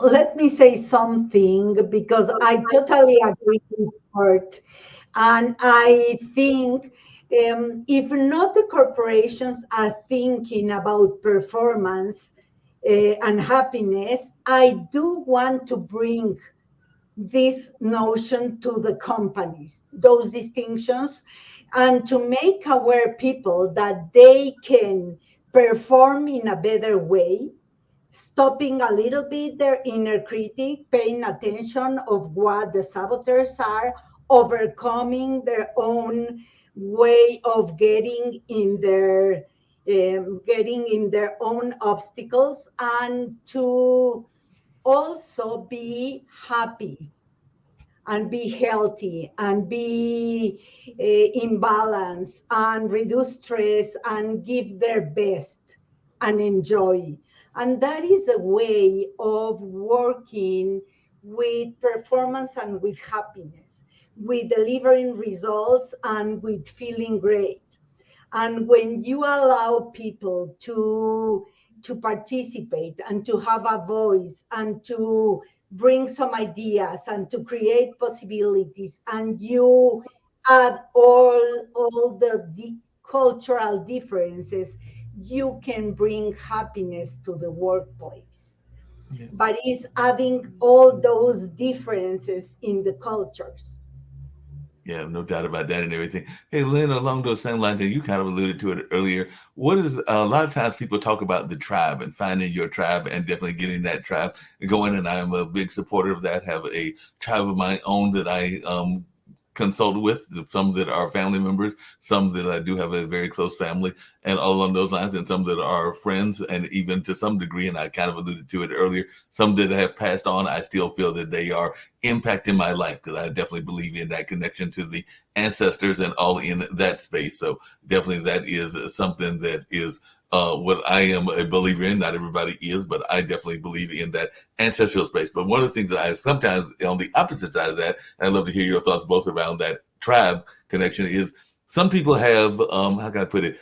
let me say something, because I totally agree with Kurt. And I think if not the corporations are thinking about performance and happiness, I do want to bring this notion to the companies, those distinctions, and to make aware people that they can perform in a better way, stopping a little bit their inner critic, paying attention of what the saboteurs are, overcoming their own way of getting in their own obstacles, and to also be happy and be healthy and be in balance and reduce stress and give their best and enjoy. And that is a way of working with performance and with happiness, with delivering results and with feeling great. And when you allow people to participate and to have a voice and to bring some ideas and to create possibilities, and you add all the cultural differences, you can bring happiness to the workplace. Yeah. But it's adding all those differences in the cultures. Yeah, no doubt about that and everything. Hey, Lynn, along those same lines, and you kind of alluded to it earlier, what is a lot of times people talk about the tribe and finding your tribe and definitely getting that tribe going. And I'm a big supporter of that. Have a tribe of my own that I consult with, some that are family members, some that I do have a very close family, and all along those lines, and some that are friends, and even to some degree, and I kind of alluded to it earlier, some that have passed on, I still feel that they are impacting my life, because I definitely believe in that connection to the ancestors and all in that space. So definitely that is something that is what I am a believer in. Not everybody is, but I definitely believe in that ancestral space. But one of the things that I sometimes, on the opposite side of that, and I'd love to hear your thoughts both around that tribe connection, is some people have, how can I put it?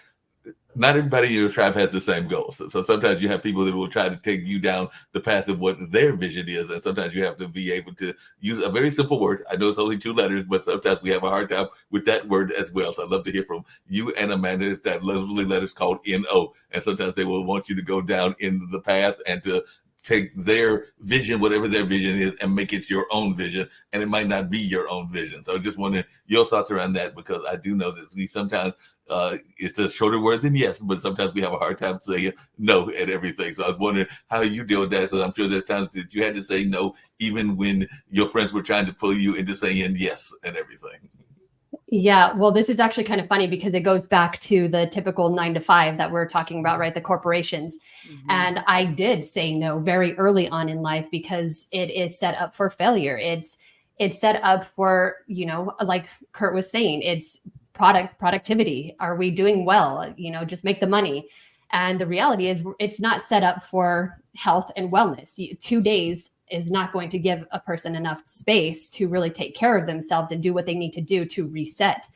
Not everybody in your tribe has the same goals. So sometimes you have people that will try to take you down the path of what their vision is. And sometimes you have to be able to use a very simple word. I know it's only 2 letters, but sometimes we have a hard time with that word as well. So I'd love to hear from you and Amanda. It's that lovely letters called NO. And sometimes they will want you to go down in the path and to take their vision, whatever their vision is, and make it your own vision. And it might not be your own vision. So I just wondering your thoughts around that, because I do know that we sometimes, it's a shorter word than yes, but sometimes we have a hard time saying no at everything. So I was wondering how you deal with that. So I'm sure there's times that you had to say no, even when your friends were trying to pull you into saying yes and everything. Yeah, well, this is actually kind of funny, because it goes back to the typical 9 to 5 that we're talking about, right? The corporations. Mm-hmm. And I did say no very early on in life, because it is set up for failure. it's set up for, you know, like Kurt was saying, it's productivity. Are we doing well? You know, just make the money. And the reality is it's not set up for health and wellness. 2 days is not going to give a person enough space to really take care of themselves and do what they need to do to reset.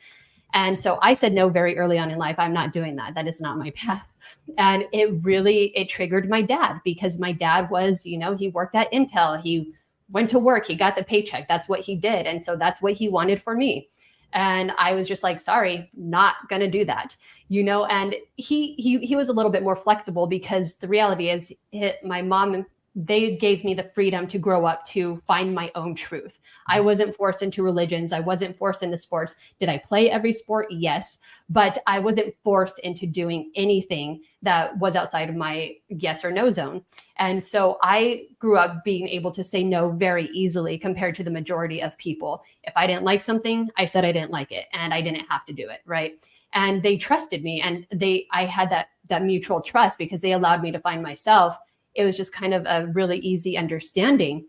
And so I said no very early on in life. I'm not doing that. That is not my path. And it triggered my dad, because my dad was, you know, he worked at Intel. He went to work, he got the paycheck. That's what he did. And so that's what he wanted for me. And I was just like, sorry, not going to do that, you know. And he was a little bit more flexible, because the reality is my mom, they gave me the freedom to grow up to find my own truth. I wasn't forced into religions. I wasn't forced into sports. Did I play every sport? Yes. But I wasn't forced into doing anything that was outside of my yes or no zone. And so I grew up being able to say no very easily compared to the majority of people. If I didn't like something, I said I didn't like it, and I didn't have to do it, right? And they trusted me, and I had that mutual trust, because they allowed me to find myself. It was just kind of a really easy understanding.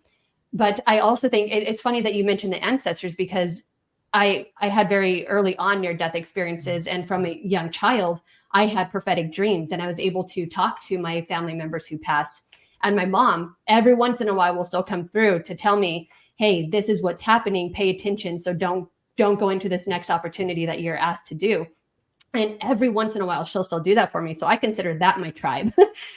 But I also think it's funny that you mentioned the ancestors, because I had very early on near-death experiences. And from a young child, I had prophetic dreams, and I was able to talk to my family members who passed. And my mom, every once in a while, will still come through to tell me, hey, this is what's happening. Pay attention. So don't go into this next opportunity that you're asked to do. And every once in a while, she'll still do that for me. So I consider that my tribe.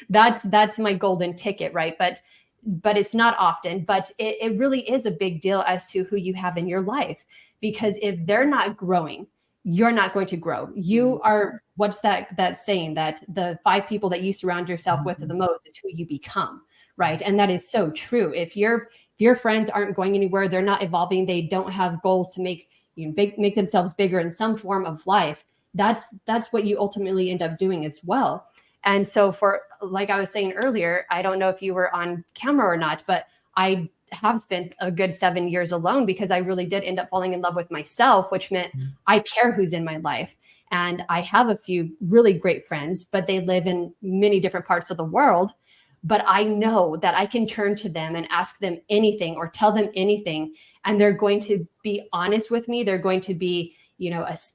That's my golden ticket, right? But it's not often. But it really is a big deal as to who you have in your life. Because if they're not growing, you're not going to grow. You are, what's that saying, that the 5 people that you surround yourself with the most is who you become, right? And that is so true. If your friends aren't going anywhere, they're not evolving, they don't have goals to make themselves bigger in some form of life, that's what you ultimately end up doing as well. And so like I was saying earlier, I don't know if you were on camera or not, but I have spent a good 7 years alone, because I really did end up falling in love with myself, which meant I care who's in my life. And I have a few really great friends, but they live in many different parts of the world. But I know that I can turn to them and ask them anything or tell them anything, and they're going to be honest with me. They're going to be,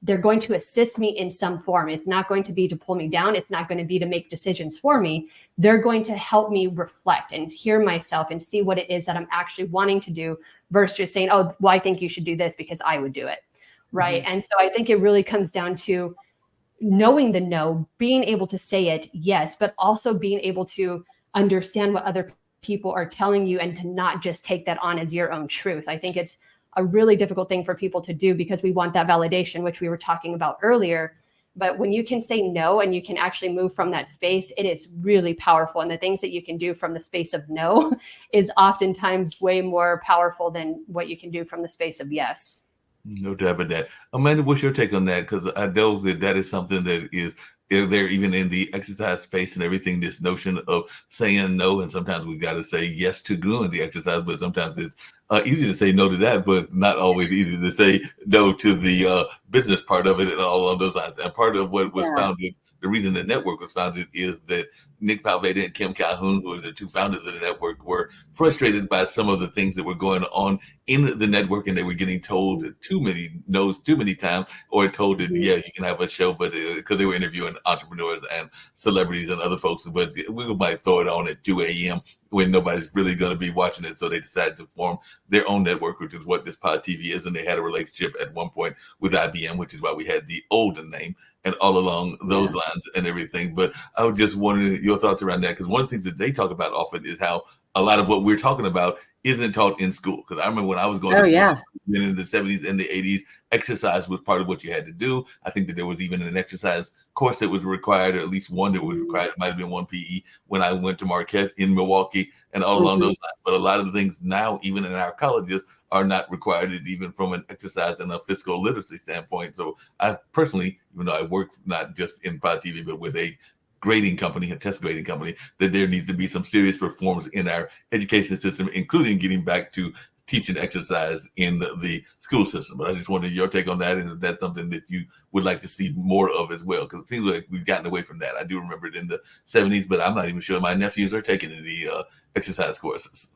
they're going to assist me in some form. It's not going to be to pull me down. It's not going to be to make decisions for me. They're going to help me reflect and hear myself and see what it is that I'm actually wanting to do, versus just saying, oh, well, I think you should do this because I would do it. Right. Mm-hmm. And so I think it really comes down to knowing the no, being able to say it, yes, but also being able to understand what other people are telling you and to not just take that on as your own truth. I think it's a really difficult thing for people to do, because we want that validation, which we were talking about earlier. But when you can say no and you can actually move from that space, it is really powerful. And the things that you can do from the space of no is oftentimes way more powerful than what you can do from the space of yes. No doubt about that. Amanda, what's your take on that? Because I know that is something that is there even in the exercise space and everything, this notion of saying no. And sometimes we got to say yes to doing the exercise, but sometimes it's easy to say no to that, but not always easy to say no to the business part of it and all of those lines. And part of what was founded, the reason the network was founded, is that Nick Palveda and Kim Calhoun, who are the 2 founders of the network, were frustrated by some of the things that were going on in the network, and they were getting told too many no's too many times, or told that, yeah, you can have a show, but because they were interviewing entrepreneurs and celebrities and other folks, but we might throw it on at 2 a.m. when nobody's really going to be watching it. So they decided to form their own network, which is what this Pod TV is. And they had a relationship at one point with IBM, which is why we had the older name, and all along those lines and everything. But I was just wondering your thoughts around that, because one of the things that they talk about often is how a lot of what we're talking about isn't taught in school. Because I remember when I was going to school in the 70s and the 80s, exercise was part of what you had to do. I think that there was even an exercise course that was required, or at least one that was required. It might have been one PE when I went to Marquette in Milwaukee and all along those lines. But a lot of the things now, even in our colleges, are not required, even from an exercise and a physical literacy standpoint. So I personally, even though I work not just in Pod TV, but with a grading company, a test grading company, that there needs to be some serious reforms in our education system, including getting back to teaching exercise in the school system. But I just wanted your take on that, and if that's something that you would like to see more of as well, because it seems like we've gotten away from that. I do remember it in the 70s, but I'm not even sure my nephews are taking any exercise courses.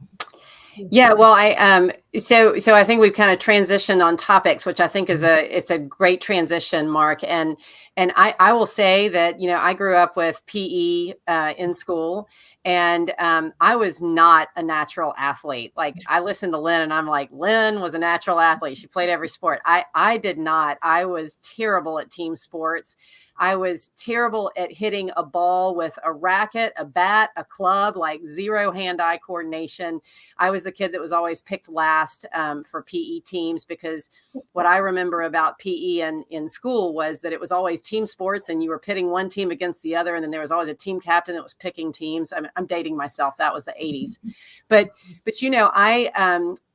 Yeah, well, I So I think we've kind of transitioned on topics, which I think is it's a great transition, Mark. And I will say that, I grew up with PE in school, and I was not a natural athlete. Like, I listened to Lynn and I'm like, Lynn was a natural athlete. She played every sport. I did not. I was terrible at team sports. I was terrible at hitting a ball with a racket, a bat, a club, like zero hand-eye coordination. I was the kid that was always picked last for PE teams, because what I remember about PE in school was that it was always team sports, and you were pitting one team against the other. And then there was always a team captain that was picking teams. I'm dating myself. That was the 80s. But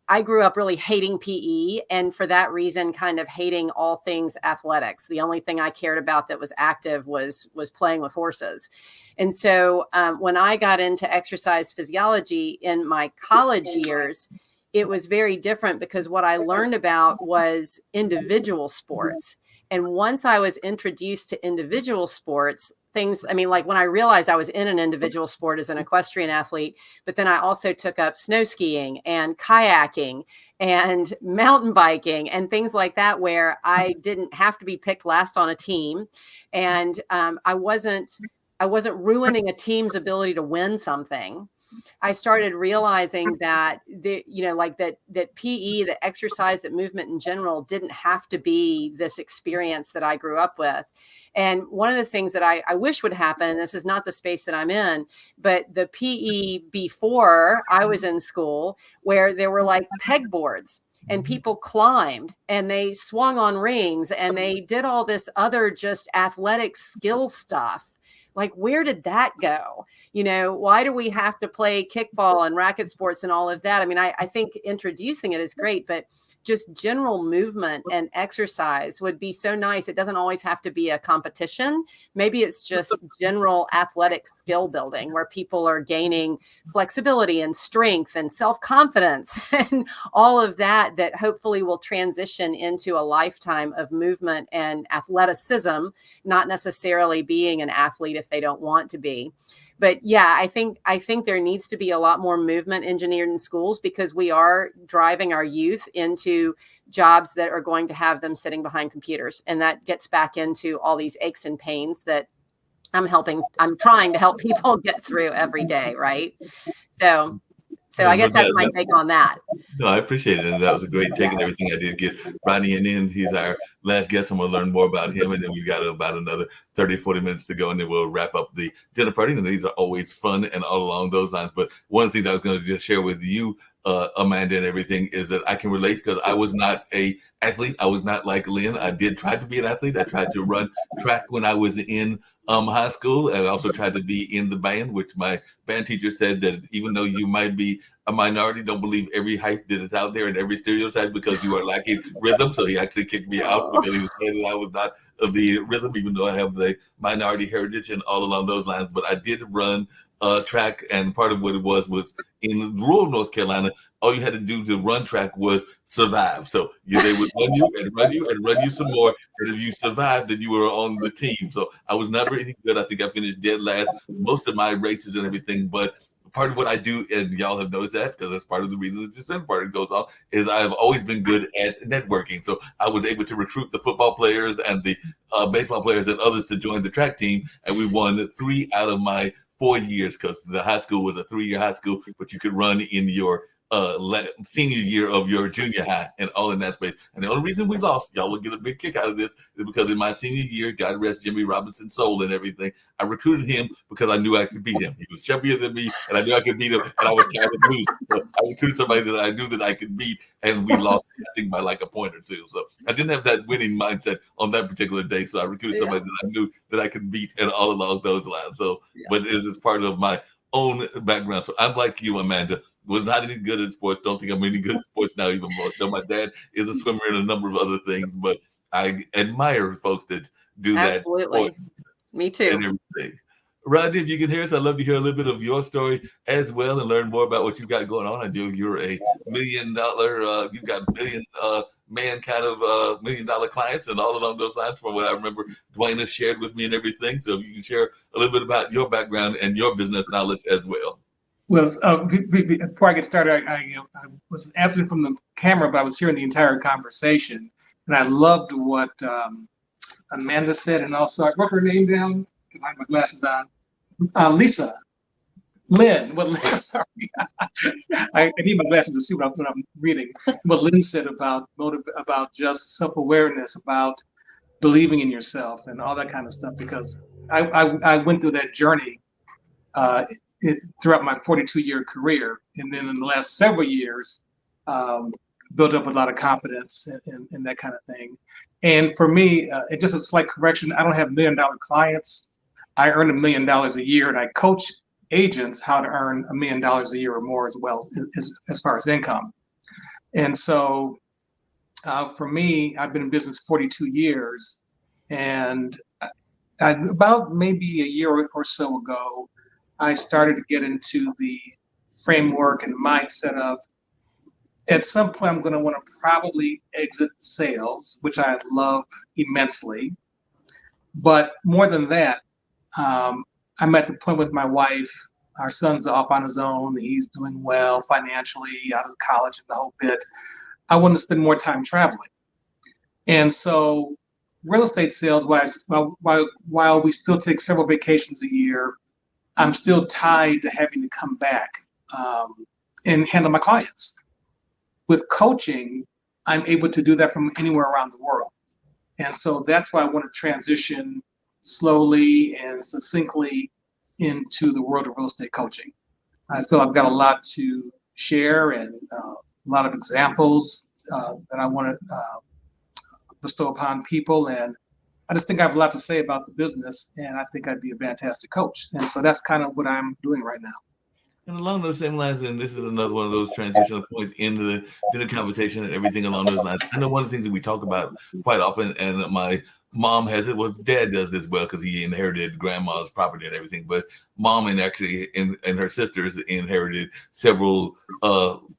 I grew up really hating PE, and for that reason, kind of hating all things athletics. The only thing I cared about that was active was playing with horses. And so when I got into exercise physiology in my college years, it was very different, because what I learned about was individual sports. And once I was introduced to individual sports, like when I realized I was in an individual sport as an equestrian athlete, but then I also took up snow skiing and kayaking and mountain biking and things like that, where I didn't have to be picked last on a team. And I wasn't ruining a team's ability to win something. I started realizing that that PE, the exercise, that movement in general, didn't have to be this experience that I grew up with. And one of the things that I wish would happen, and this is not the space that I'm in, but the PE before I was in school, where there were like pegboards, and people climbed and they swung on rings and they did all this other just athletic skill stuff. Like, where did that go? Why do we have to play kickball and racket sports and all of that? I mean, I think introducing it is great, but just general movement and exercise would be so nice. It doesn't always have to be a competition. Maybe it's just general athletic skill building, where people are gaining flexibility and strength and self-confidence and all of that, that hopefully will transition into a lifetime of movement and athleticism, not necessarily being an athlete if they don't want to be. But yeah, I think there needs to be a lot more movement engineered in schools, because we are driving our youth into jobs that are going to have them sitting behind computers. And that gets back into all these aches and pains that I'm trying to help people get through every day. Right. So I guess that's my take on that. No, I appreciate it. And that was a great take and everything. I did get Ronnie in. He's our last guest, and we'll learn more about him. And then we've got about another 30, 40 minutes to go, and then we'll wrap up the dinner party. And these are always fun and all along those lines. But one of the things I was going to just share with you, Amanda, and everything, is that I can relate, because I was not a athlete. I was not like Lynn. I did try to be an athlete. I tried to run track when I was in high school. And I also tried to be in the band, which my band teacher said that even though you might be a minority, don't believe every hype that is out there and every stereotype, because you are lacking rhythm. So he actually kicked me out, because he was saying that I was not of the rhythm, even though I have the minority heritage and all along those lines. But I did run track, and part of what it was in rural North Carolina, all you had to do to run track was survive. So they would run you and run you and run you some more. And if you survived, then you were on the team. So I was never any good. I think I finished dead last most of my races and everything. But part of what I do, and y'all have noticed that, because that's part of the reason the December party goes on, is I've always been good at networking. So I was able to recruit the football players and the baseball players and others to join the track team. And we won 3 out of my 4 years, because the high school was a 3-year high school, but you could run in your senior year of your junior high and all in that space. And the only reason we lost, y'all will get a big kick out of this, is because in my senior year, God rest Jimmy Robinson's soul and everything, I recruited him because I knew I could beat him. He was chubbier than me, and I knew I could beat him, and I was tired of losing. So I recruited somebody that I knew that I could beat, and we lost, I think, by like a point or two. So I didn't have that winning mindset on that particular day. So I recruited somebody that I knew that I could beat, and all along those lines. So, but it is part of my own background. So I'm like you, Amanda. Was not any good at sports. Don't think I'm any good at sports now, even more. So my dad is a swimmer and a number of other things, but I admire folks that do that. Absolutely. Me too. And everything. Rodney, if you can hear us, I'd love to hear a little bit of your story as well and learn more about what you've got going on. I know you're a $1 million, you've got man kind of $1 million clients and all along those lines, from what I remember Dwayna shared with me and everything. So if you can share a little bit about your background and your business knowledge as well. was before I get started, I was absent from the camera, but I was hearing the entire conversation, and I loved what Amanda said, and also I wrote her name down because I have my glasses on. Lisa. Lynn, what Lynn, sorry, I need my glasses to see what I'm reading. What Lynn said about just self-awareness, about believing in yourself and all that kind of stuff, because I went through that journey throughout my 42-year career, and then in the last several years, built up a lot of confidence and that kind of thing. And for me, it just a slight correction. I don't have $1 million clients. I earn $1 million a year, and I coach agents how to earn $1 million a year or more as well, as far as income. And so for me, I've been in business 42 years, and about maybe a year or so ago, I started to get into the framework and mindset of, at some point, I'm going to want to probably exit sales, which I love immensely. But more than that, I'm at the point with my wife. Our son's off on his own. He's doing well financially, out of college and the whole bit. I want to spend more time traveling. And so real estate sales, while we still take several vacations a year, I'm still tied to having to come back and handle my clients. With coaching, I'm able to do that from anywhere around the world. And so that's why I want to transition slowly and succinctly into the world of real estate coaching. I feel I've got a lot to share and a lot of examples that I want to bestow upon people. And I just think I have a lot to say about the business, and I think I'd be a fantastic coach. And so that's kind of what I'm doing right now. And along those same lines, and this is another one of those transitional points into the dinner conversation and everything along those lines. I know one of the things that we talk about quite often, and my mom has it, well, dad does as well because he inherited grandma's property and everything, but mom and her sisters inherited several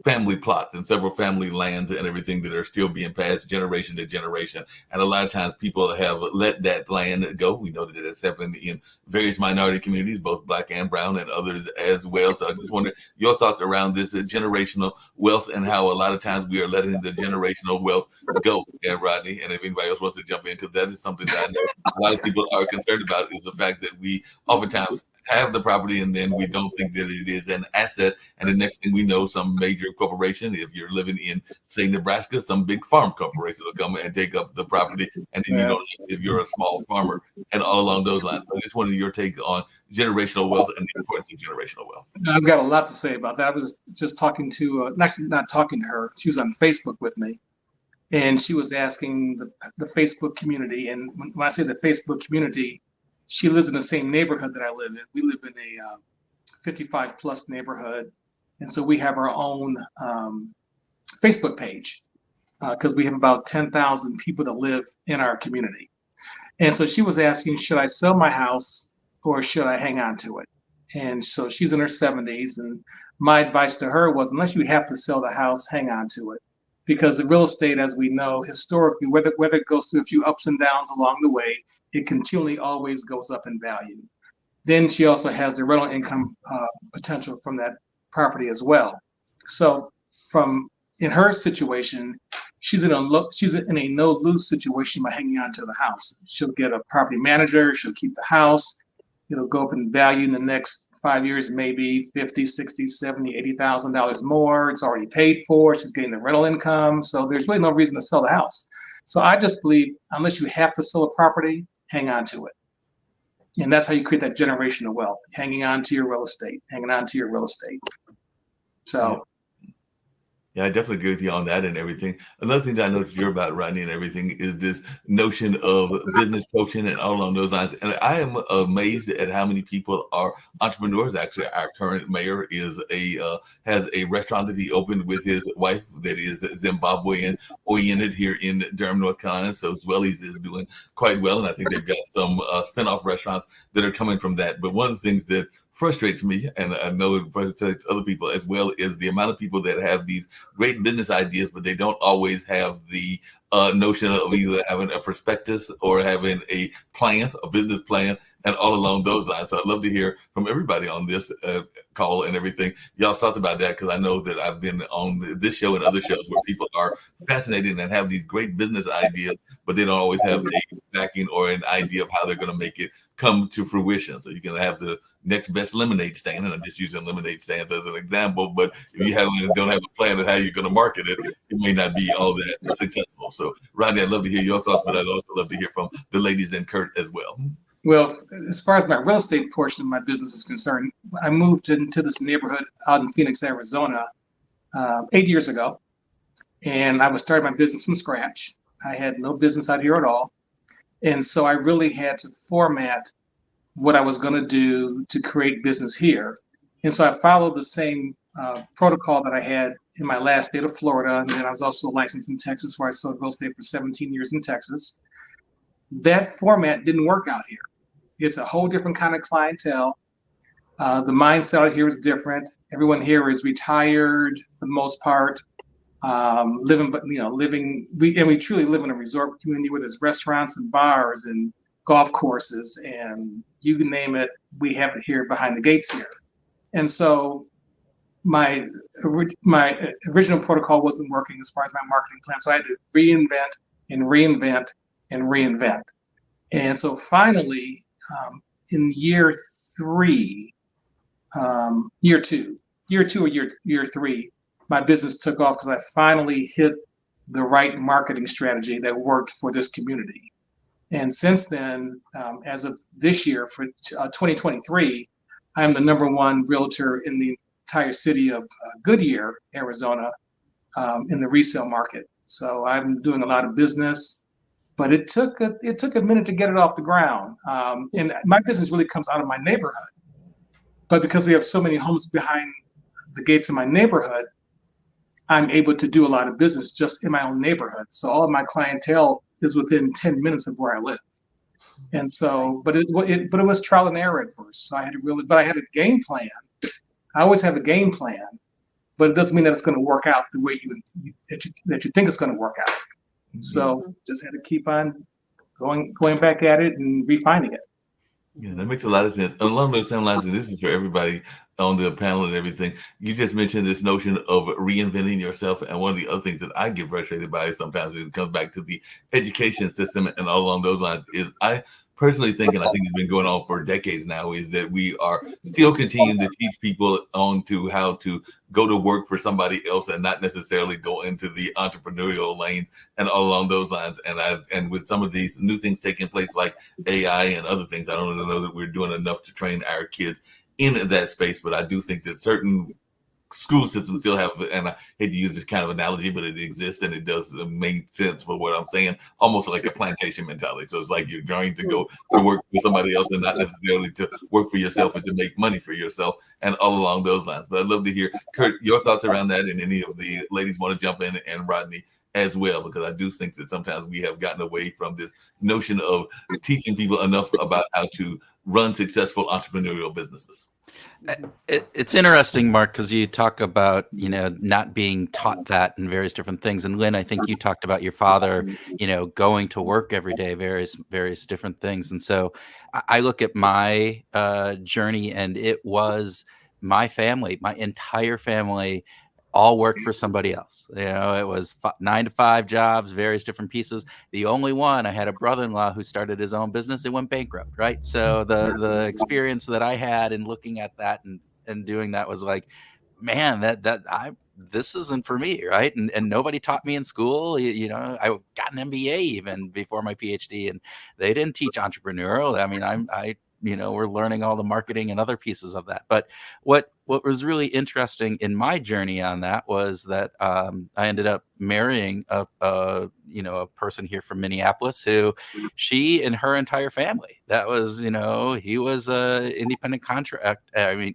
family plots and several family lands and everything that are still being passed generation to generation. And a lot of times people have let that land go. We know that it has happened in various minority communities, both black and brown, and others as well. So I just wonder your thoughts around this generational wealth and how a lot of times we are letting the generational wealth go, Rodney, and if anybody else wants to jump in, because that is something that I know a lot of people are concerned about, is the fact that we oftentimes have the property and then we don't think that it is an asset, and the next thing we know, some major corporation, if you're living in, say, Nebraska, some big farm corporation will come and take up the property, and then you don't know if you're a small farmer, and all along those lines. I just wanted your take on generational wealth and the importance of generational wealth. I've got a lot to say about that. I was just talking to, actually not talking to her, she was on Facebook with me, and she was asking the Facebook community, and when I say the Facebook community, she lives in the same neighborhood that I live in. We live in a 55 plus neighborhood. And so we have our own Facebook page because we have about 10,000 people that live in our community. And so she was asking, should I sell my house or should I hang on to it? And so she's in her 70s. And my advice to her was, unless you have to sell the house, hang on to it. Because the real estate, as we know, historically, whether it goes through a few ups and downs along the way, it continually always goes up in value. Then she also has the rental income potential from that property as well. So in her situation, she's in a no-lose situation by hanging on to the house. She'll get a property manager, she'll keep the house, it'll go up in value in the next 5 years, maybe $50,000, $60,000, $70,000, $80,000 more. It's already paid for. She's getting the rental income. So there's really no reason to sell the house. So I just believe unless you have to sell a property, hang on to it. And that's how you create that generational wealth, hanging on to your real estate, So. Yeah, I definitely agree with you on that and everything. Another thing that I noticed you're about, Rodney, and everything is this notion of business coaching and all along those lines. And I am amazed at how many people are entrepreneurs. Actually, our current mayor has a restaurant that he opened with his wife that is Zimbabwean oriented here in Durham, North Carolina. So Zwelly's is doing quite well, and I think they've got some spinoff restaurants that are coming from that. But one of the things that frustrates me, and I know it frustrates other people as well, is the amount of people that have these great business ideas, but they don't always have the notion of either having a prospectus or having a business plan and all along those lines. So I'd love to hear from everybody on this call and everything. Y'all talked about that, because I know that I've been on this show and other shows where people are fascinated and have these great business ideas, but they don't always have a backing or an idea of how they're going to make it come to fruition. So you can have the next best lemonade stand, and I'm just using lemonade stands as an example, but if you don't have a plan of how you're going to market it, it may not be all that successful. So Rodney, I'd love to hear your thoughts, but I'd also love to hear from the ladies and Kurt as well. Well, as far as my real estate portion of my business is concerned, I moved into this neighborhood out in Phoenix, Arizona, 8 years ago, and I was starting my business from scratch. I had no business out here at all, and so I really had to format what I was going to do to create business here. And so I followed the same protocol that I had in my last state of Florida. And then I was also licensed in Texas, where I sold real estate for 17 years in Texas. That format didn't work out here. It's a whole different kind of clientele. The mindset out here is different. Everyone here is retired for the most part. We truly live in a resort community where there's restaurants and bars and golf courses, and you can name it, we have it here behind the gates here. And so my original protocol wasn't working as far as my marketing plan. So I had to reinvent and reinvent and reinvent. And so finally, in year three, or year three, my business took off because I finally hit the right marketing strategy that worked for this community. And since then, as of this year, for 2023, I am the #1 realtor in the entire city of Goodyear, Arizona, in the resale market. So I'm doing a lot of business, but it took a minute to get it off the ground. And my business really comes out of my neighborhood. But because we have so many homes behind the gates of my neighborhood, I'm able to do a lot of business just in my own neighborhood. So all of my clientele is within 10 minutes of where I live. And so, but it was trial and error at first. So I had a game plan. I always have a game plan, but it doesn't mean that it's going to work out the way that you think it's going to work out. So just had to keep on going back at it and refining it. Yeah, that makes a lot of sense. Along those same lines, and this is for everybody on the panel and everything, you just mentioned this notion of reinventing yourself. And one of the other things that I get frustrated by sometimes, it comes back to the education system and all along those lines, is I personally think, and I think it's been going on for decades now, is that we are still continuing to teach people on to how to go to work for somebody else and not necessarily go into the entrepreneurial lanes and all along those lines. And with some of these new things taking place like AI and other things, I don't know that we're doing enough to train our kids in that space. But I do think that certain school systems still have, and I hate to use this kind of analogy, but it exists and it does make sense for what I'm saying, almost like a plantation mentality. So it's like you're trying to go to work for somebody else and not necessarily to work for yourself and to make money for yourself and all along those lines. But I'd love to hear, Kurt, your thoughts around that, and any of the ladies want to jump in, and Rodney as well, because I do think that sometimes we have gotten away from this notion of teaching people enough about how to run successful entrepreneurial businesses. It's interesting, Mark, because you talk about, not being taught that in various different things. And Lynn, I think you talked about your father, going to work every day, various different things. And so I look at my journey, and it was my family, my entire family all worked for somebody else. It was 9 to 5 jobs, various different pieces. The only one, I had a brother-in-law who started his own business. It went bankrupt, right? So the experience that I had in looking at that and doing that was like, man, this isn't for me, right? And nobody taught me in school. I got an MBA even before my PhD, and they didn't teach entrepreneurial. I mean, we're learning all the marketing and other pieces of that. But what was really interesting in my journey on that was that I ended up marrying a person here from Minneapolis who, she and her entire family, that was, he was a independent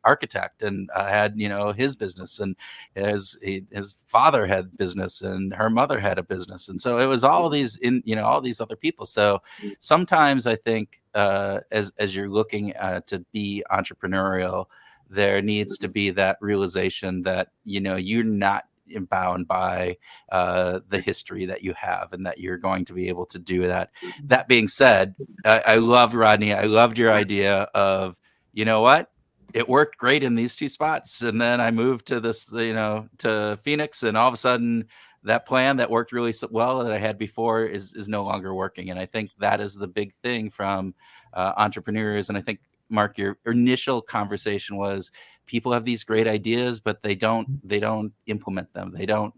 architect, and had, his business, and his father had business, and her mother had a business. And so it was all these all these other people. So sometimes I think as you're looking to be entrepreneurial, there needs to be that realization that, you're not bound by the history that you have, and that you're going to be able to do that. That being said, I loved, Rodney, I loved your idea of, you know what, it worked great in these two spots, and then I moved to this, to Phoenix, and all of a sudden that plan that worked really well that I had before is no longer working. And I think that is the big thing from entrepreneurs. And I think, Mark, your initial conversation was people have these great ideas, but they don't implement them. They don't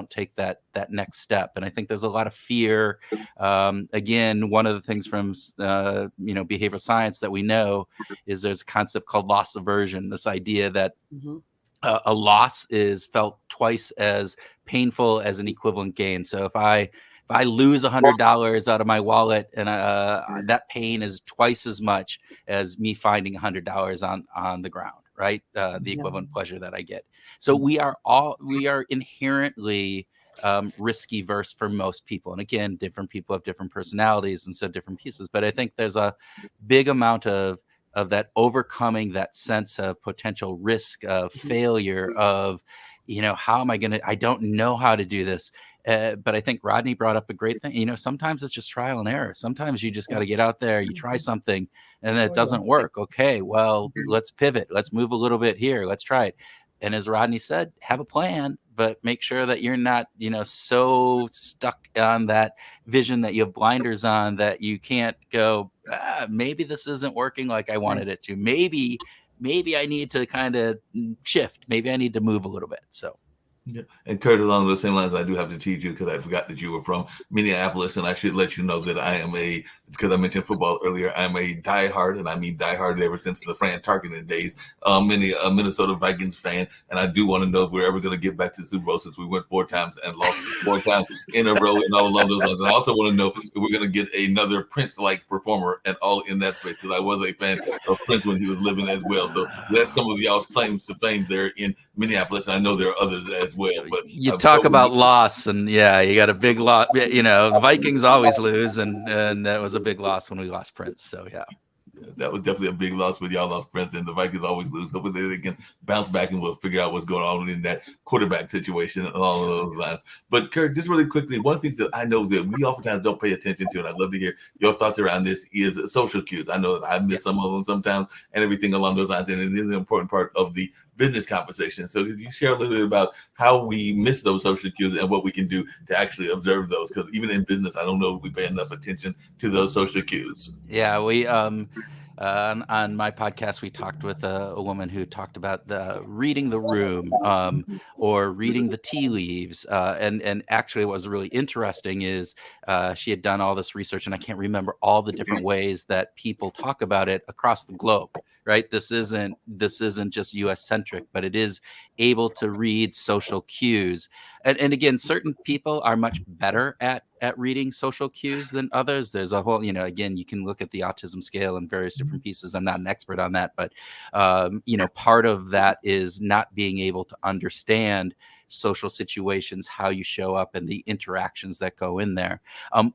take that next step. And I think there's a lot of fear. Again, one of the things from behavioral science that we know is there's a concept called loss aversion. This idea that a loss is felt twice as painful as an equivalent gain. So if I lose $100 out of my wallet, and that pain is twice as much as me finding $100 on the ground, right? The equivalent pleasure that I get. So we are inherently risky verse for most people. And again, different people have different personalities, and so different pieces. But I think there's a big amount of that overcoming that sense of potential risk of failure, of, how am I going to, I don't know how to do this. But I think Rodney brought up a great thing. Sometimes it's just trial and error. Sometimes you just got to get out there, you try something, and then it doesn't work. Okay, well, let's pivot. Let's move a little bit here. Let's try it. And as Rodney said, have a plan, but make sure that you're not, so stuck on that vision that you have blinders on that you can't go, maybe this isn't working like I wanted it to. Maybe I need to kind of shift. Maybe I need to move a little bit. So. Yeah. And Kurt, along those same lines, I do have to tease you because I forgot that you were from Minneapolis, and I should let you know that I am because I mentioned football earlier, I'm a diehard, and I mean diehard ever since the Fran Tarkenton days, Minnesota Vikings fan, and I do want to know if we're ever going to get back to the Super Bowl, since we went 4 times and lost 4 times in a row and all along those lines. And I also want to know if we're going to get another Prince-like performer at all in that space, because I was a fan of Prince when he was living as well. So that's some of y'all's claims to fame there in Minneapolis, and I know there are others as well. But you talk about loss, and you got a big loss. The Vikings always lose, and that was a big loss when we lost Prince. So yeah. That was definitely a big loss when y'all lost Prince, and the Vikings always lose. Hopefully they can bounce back and we'll figure out what's going on in that quarterback situation and all of those lines. But Kurt, just really quickly, one of the things that I know that we oftentimes don't pay attention to, and I'd love to hear your thoughts around this, is social cues. I know that I miss some of them sometimes and everything along those lines, and it is an important part of the business conversation. So could you share a little bit about how we miss those social cues and what we can do to actually observe those? Because even in business, I don't know if we pay enough attention to those social cues. Yeah, we on my podcast, we talked with a woman who talked about reading the room, or reading the tea leaves. And actually what was really interesting is she had done all this research, and I can't remember all the different ways that people talk about it across the globe. Right. This isn't just US centric, but it is able to read social cues. And again, certain people are much better at reading social cues than others. There's a whole, again, you can look at the autism scale and various different pieces. I'm not an expert on that, but, part of that is not being able to understand social situations, how you show up, and the interactions that go in there.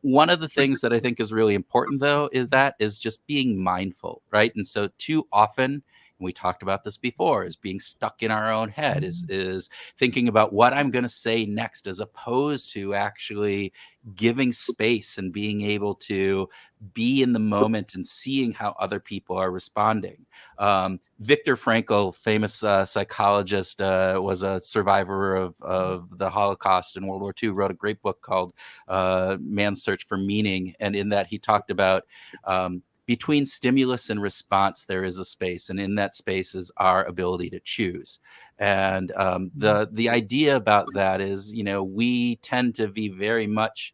One of the things that I think is really important, though, is just being mindful, right? And so too often, and we talked about this before, is being stuck in our own head, is thinking about what I'm going to say next, as opposed to actually giving space and being able to be in the moment and seeing how other people are responding. Viktor Frankl, famous psychologist, was a survivor of the Holocaust and World War II, wrote a great book called Man's Search for Meaning. And in that, he talked about between stimulus and response, there is a space, and in that space is our ability to choose. And the idea about that is, we tend to be very much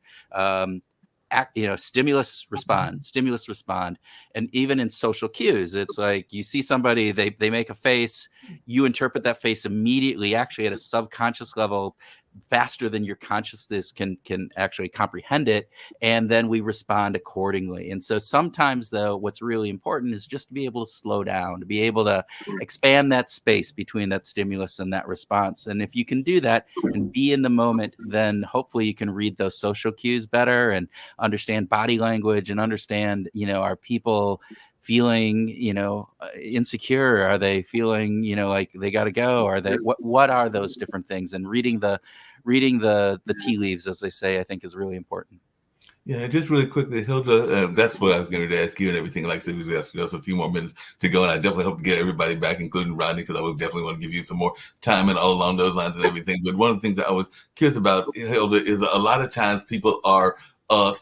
stimulus respond. And even in social cues, it's like you see somebody, they make a face, you interpret that face immediately, actually at a subconscious level, faster than your consciousness can actually comprehend it, and then we respond accordingly. And so sometimes, though, what's really important is just to be able to slow down, to be able to expand that space between that stimulus and that response. And if you can do that and be in the moment, then hopefully you can read those social cues better and understand body language and understand, are people feeling, insecure? Are they feeling, like they got to go? Are they, what are those different things? And reading the tea leaves, as they say, I think is really important. Yeah, just really quickly, Hilda, that's what I was going to ask you and everything. Like I said, we was asking us a few more minutes to go, and I definitely hope to get everybody back, including Rodney, because I would definitely want to give you some more time and all along those lines and everything. But one of the things that I was curious about, Hilda, is a lot of times people are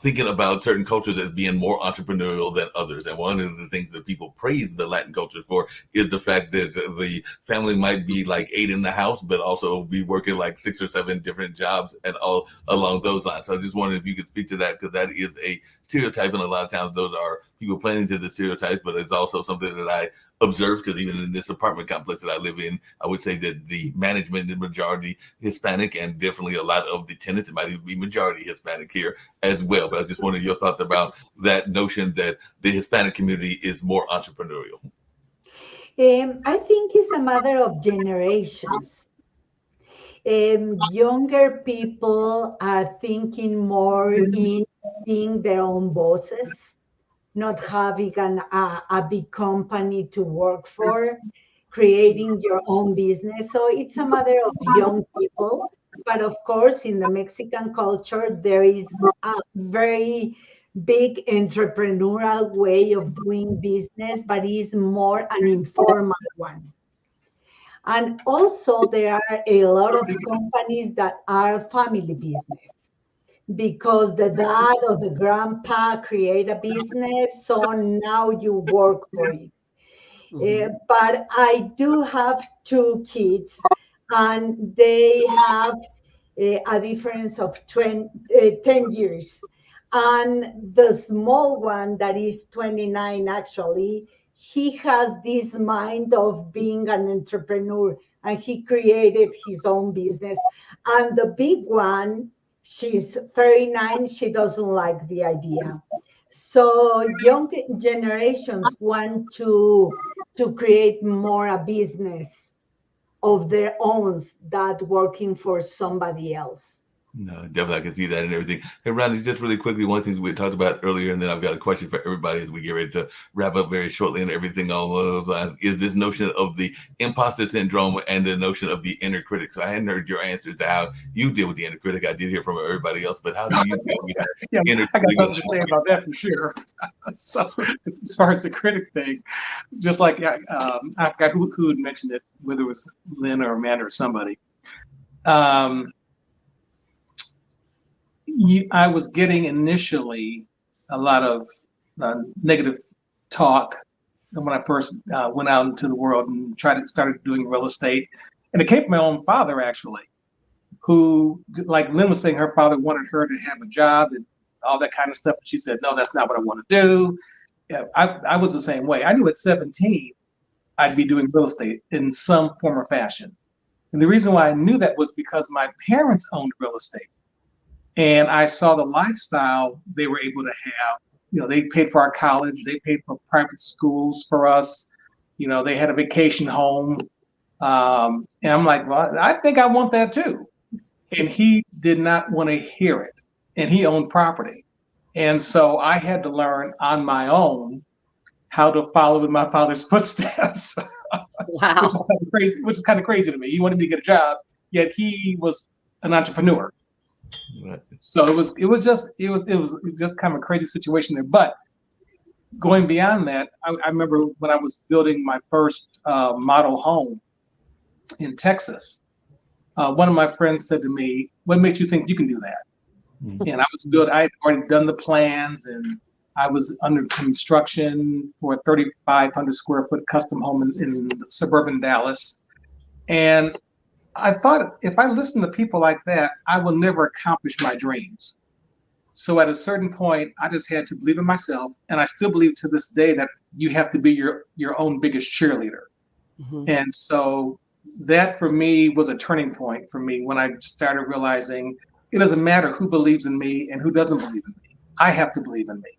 thinking about certain cultures as being more entrepreneurial than others. And one of the things that people praise the Latin culture for is the fact that the family might be like 8 in the house, but also be working like 6 or 7 different jobs and all along those lines. So I just wondered if you could speak to that, because that is a stereotype. And a lot of times those are people playing into the stereotypes, but it's also something that I observed, because even in this apartment complex that I live in, I would say that the management is majority Hispanic, and definitely a lot of the tenants might even be majority Hispanic here as well. But I just wanted your thoughts about that notion that the Hispanic community is more entrepreneurial. I think it's a matter of generations. Younger people are thinking more in being their own bosses, not having a big company to work for, creating your own business. So it's a matter of young people. But of course, in the Mexican culture, there is a very big entrepreneurial way of doing business, but it's more an informal one. And also, there are a lot of companies that are family business, because the dad or the grandpa create a business, so now you work for it. But I do have 2 kids, and they have a difference of 10 years. And the small one, that is 29 actually, he has this mind of being an entrepreneur, and he created his own business. And the big one, she's 39, she doesn't like the idea. So young generations want to create more a business of their own than working for somebody else. No, definitely, I can see that and everything. Hey, Rodney, just really quickly, one of the things we talked about earlier, and then I've got a question for everybody as we get ready to wrap up very shortly and everything on those lines, is this notion of the imposter syndrome and the notion of the inner critic. So I hadn't heard your answer to how you deal with the inner critic. I did hear from everybody else, but how do you deal with Yeah, inner I got critic? something to say about that for sure. So as far as the critic thing, just like I forgot who had mentioned it, whether it was Lynn or Amanda or somebody. I was getting initially a lot of negative talk when I first went out into the world and started doing real estate. And it came from my own father, actually, who, like Lynn was saying, her father wanted her to have a job and all that kind of stuff. And she said, no, that's not what I want to do. Yeah, I was the same way. I knew at 17, I'd be doing real estate in some form or fashion. And the reason why I knew that was because my parents owned real estate. And I saw the lifestyle they were able to have. They paid for our college. They paid for private schools for us. They had a vacation home. And I'm like, well, I think I want that too. And he did not want to hear it. And he owned property. And so I had to learn on my own how to follow in my father's footsteps. Wow. Which is kind of crazy to me. He wanted me to get a job, yet he was an entrepreneur. Right. So it was just kind of a crazy situation there. But going beyond that, I remember when I was building my first model home in Texas, one of my friends said to me, "What makes you think you can do that?" Mm-hmm. And I had already done the plans, and I was under construction for a 3,500 square foot custom home in suburban Dallas. And I thought, if I listen to people like that, I will never accomplish my dreams. So at a certain point, I just had to believe in myself. And I still believe to this day that you have to be your own biggest cheerleader. Mm-hmm. And so that for me was a turning point for me when I started realizing it doesn't matter who believes in me and who doesn't believe in me. I have to believe in me.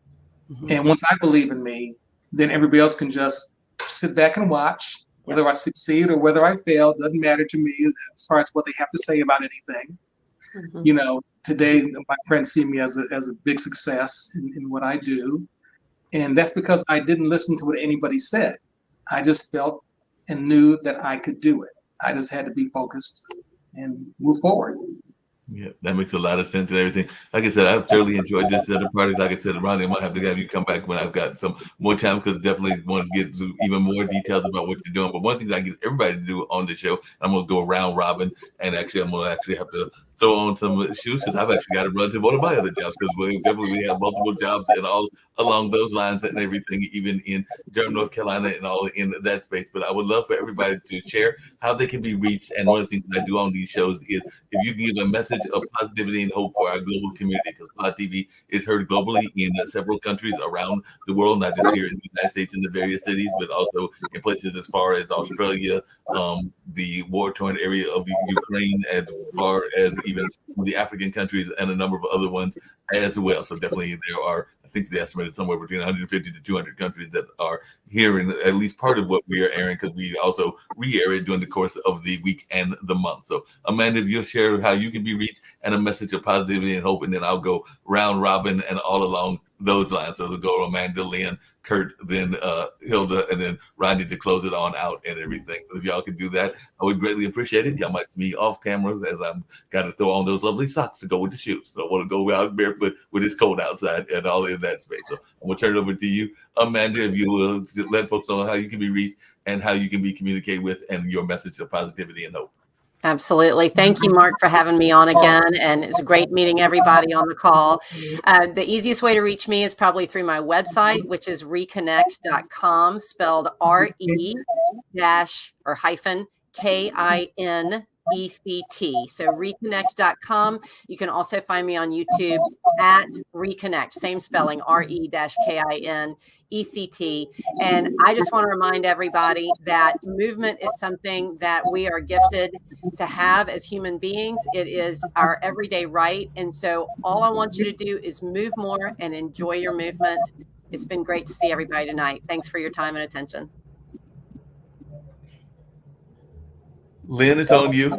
Mm-hmm. And once I believe in me, then everybody else can just sit back and watch. Whether I succeed or whether I fail doesn't matter to me as far as what they have to say about anything. Mm-hmm. Today my friends see me as a big success in what I do. And that's because I didn't listen to what anybody said. I just felt and knew that I could do it. I just had to be focused and move forward. Yeah, that makes a lot of sense and everything. Like I said, I've totally enjoyed this other party. Like I said, Ronnie, I might have to have you come back when I've got some more time, because definitely want to get to even more details about what you're doing. But one thing I get everybody to do on the show, I'm going to go round robin, and actually I'm going to actually have to throw on some shoes, because I've actually got to run to one of my other jobs, because we have multiple jobs and all along those lines and everything, even in Durham, North Carolina, and all in that space. But I would love for everybody to share how they can be reached. And one of the things I do on these shows is if you give a message of positivity and hope for our global community, because Pod TV is heard globally in several countries around the world, not just here in the United States in the various cities, but also in places as far as Australia, the war-torn area of Ukraine, as far as even the African countries, and a number of other ones as well. So definitely there are, I think they estimated somewhere between 150 to 200 countries that are hearing at least part of what we are airing, because we also re-air it during the course of the week and the month. So Amanda, if you'll share how you can be reached and a message of positivity and hope, and then I'll go round robin and all along those lines. So it'll go Amanda, Lynn, Kurt, then Hilda, and then Rodney to close it on out and everything. But if y'all could do that, I would greatly appreciate it. Y'all might see me off camera as I'm got to throw on those lovely socks to go with the shoes. So I want to go out barefoot with it's cold outside and all in that space. So I'm going to turn it over to you, Amanda, if you will let folks know how you can be reached and how you can be communicated with, and your message of positivity and hope. Absolutely. Thank you, Mark, for having me on again. And it's great meeting everybody on the call. The easiest way to reach me is probably through my website, which is reconnect.com, spelled RE-KINECT. So reconnect.com. You can also find me on YouTube at Reconnect, same spelling, RE-KINECT. And I just want to remind everybody that movement is something that we are gifted to have as human beings. It is our everyday right. And so all I want you to do is move more and enjoy your movement. It's been great to see everybody tonight. Thanks for your time and attention. Lynn, it's on you.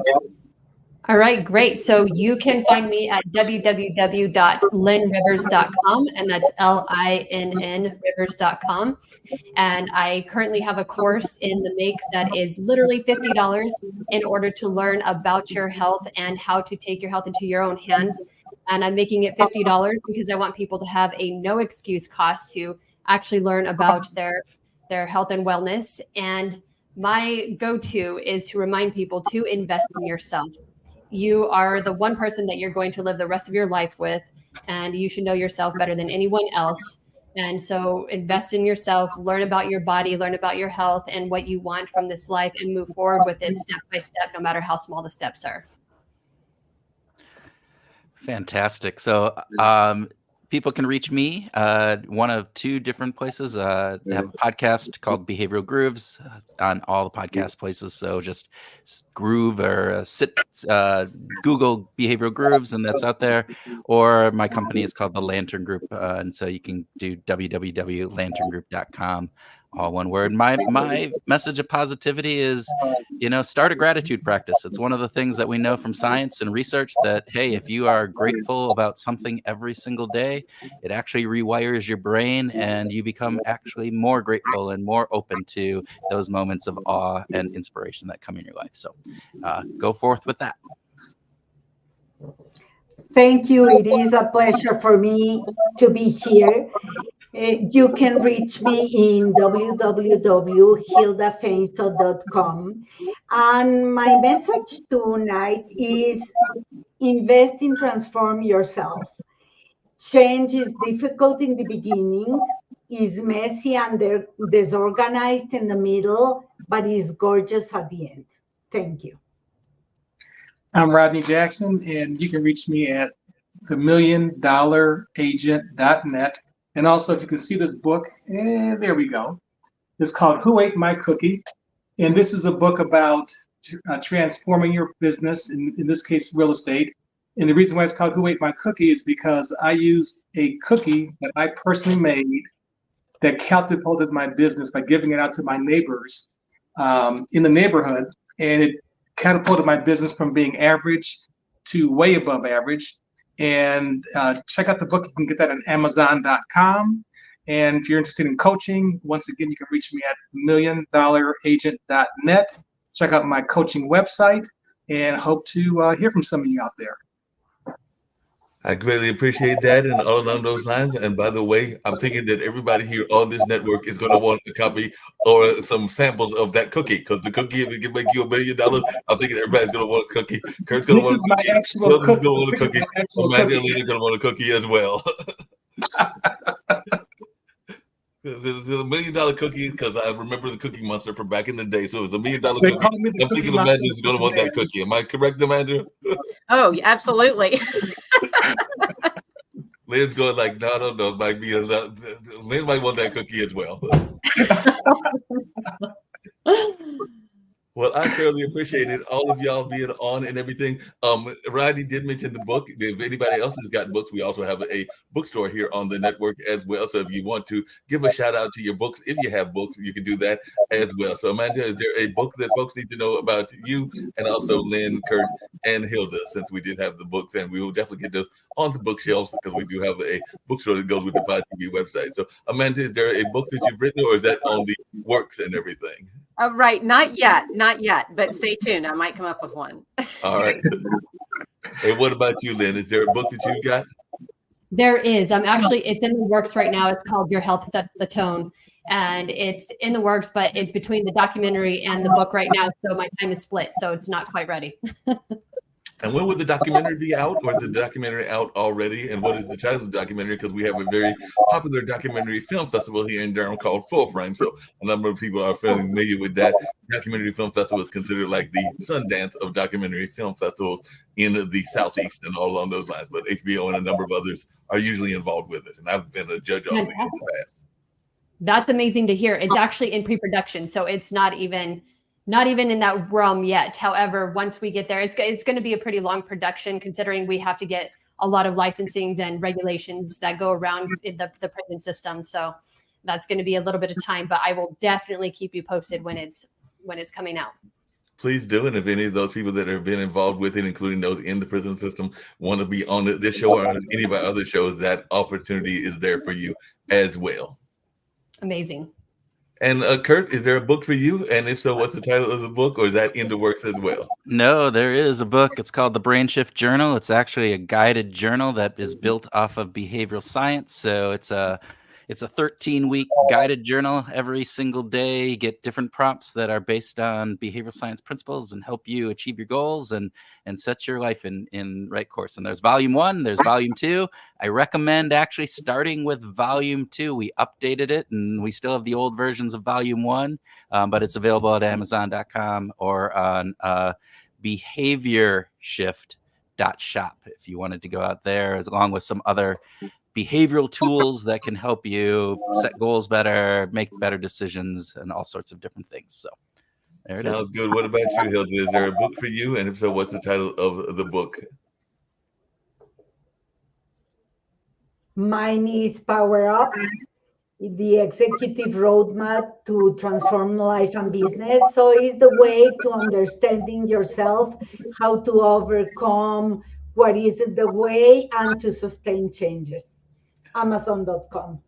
All right, great. So you can find me at www.linnrivers.com, and that's LINN rivers.com. And I currently have a course in the make that is literally $50 in order to learn about your health and how to take your health into your own hands. And I'm making it $50 because I want people to have a no excuse cost to actually learn about their health and wellness. And my go-to is to remind people to invest in yourself. You are the one person that you're going to live the rest of your life with, and you should know yourself better than anyone else. And so invest in yourself, learn about your body, learn about your health and what you want from this life, and move forward with it step by step, no matter how small the steps are. Fantastic. So people can reach me one of two different places. I have a podcast called Behavioral Grooves on all the podcast places. So just Groove or Google Behavioral Grooves, and that's out there. Or my company is called The Lantern Group. And so you can do www.lanterngroup.com. All one word. My message of positivity is, start a gratitude practice. It's one of the things that we know from science and research that, hey, if you are grateful about something every single day, it actually rewires your brain and you become actually more grateful and more open to those moments of awe and inspiration that come in your life. So go forth with that. Thank you. It is a pleasure for me to be here. You can reach me in www.hildafeinso.com. And my message tonight is invest in transform yourself. Change is difficult in the beginning, is messy and disorganized in the middle, but is gorgeous at the end. Thank you. I'm Rodney Jackson, and you can reach me at themilliondollaragent.net. And also, if you can see this book, there we go. It's called Who Ate My Cookie? And this is a book about transforming your business, in this case, real estate. And the reason why it's called Who Ate My Cookie is because I used a cookie that I personally made that catapulted my business by giving it out to my neighbors in the neighborhood. And it catapulted my business from being average to way above average. And check out the book. You can get that on Amazon.com. And if you're interested in coaching, once again, you can reach me at $1,000,000agent.net. Check out my coaching website and hope to hear from some of you out there. I greatly appreciate that, and all along those lines. And by the way, I'm thinking that everybody here on this network is going to want a copy or some samples of that cookie, because the cookie, if it can make you $1 million, I'm thinking everybody's going to want a cookie. Kurt's going to want a cookie. Hilton's going to want a cookie. Amanda and Lena going to want a cookie as well. There's $1 million cookie, because I remember the Cookie Monster from back in the day. So it was $1 million cookie. I'm thinking Amanda's going to want that cookie. Am I correct, Amanda? Oh, absolutely. Lynn's going like, no, might be Lynn might want that cookie as well. Well, I thoroughly appreciated all of y'all being on and everything. Rodney did mention the book. If anybody else has got books, we also have a bookstore here on the network as well. So if you want to give a shout out to your books, if you have books, you can do that as well. So Amanda, is there a book that folks need to know about you, and also Lynn, Kurt, and Hilda, since we did have the books, and we will definitely get those on the bookshelves, because we do have a bookstore that goes with the Pod TV website. So Amanda, is there a book that you've written, or is that on the works and everything? Right. Not yet. But stay tuned. I might come up with one. All right. And what about you, Lynn? Is there a book that you've got? There is. It's in the works right now. It's called Your Health Sets the Tone. And it's in the works, but it's between the documentary and the book right now. So my time is split. So it's not quite ready. And when will the documentary be out, or is the documentary out already? And what is the title of the documentary? Because we have a very popular documentary film festival here in Durham called Full Frame. So a number of people are familiar with that. Documentary film festival is considered like the Sundance of documentary film festivals in the Southeast and all along those lines. But HBO and a number of others are usually involved with it. And I've been a judge on it in the past. That's amazing to hear. It's actually in pre-production. So it's not even in that realm yet. However, once we get there, it's going to be a pretty long production, considering we have to get a lot of licensings and regulations that go around the prison system. So that's going to be a little bit of time, but I will definitely keep you posted when it's coming out. Please do. And if any of those people that have been involved with it, including those in the prison system, want to be on this show or on any of our other shows, that opportunity is there for you as well. Amazing. And Kurt, is there a book for you? And if so, what's the title of the book, or is that in the works as well? No, there is a book. It's called the Brain Shift Journal. It's actually a guided journal that is built off of behavioral science. So it's a 13-week guided journal. Every single day, you get different prompts that are based on behavioral science principles and help you achieve your goals and set your life in right course. And there's volume 1, there's volume 2. I recommend actually starting with volume 2. We updated it, and we still have the old versions of volume 1, but it's available at Amazon.com or on behaviorshift.shop if you wanted to go out there, along with some other behavioral tools that can help you set goals better, make better decisions, and all sorts of different things. So there it is. Sounds good. What about you, Hilda? Is there a book for you? And if so, what's the title of the book? Mine is Power Up, the executive roadmap to transform life and business. So it's the way to understanding yourself, how to overcome what is the way, and to sustain changes. Amazon.com.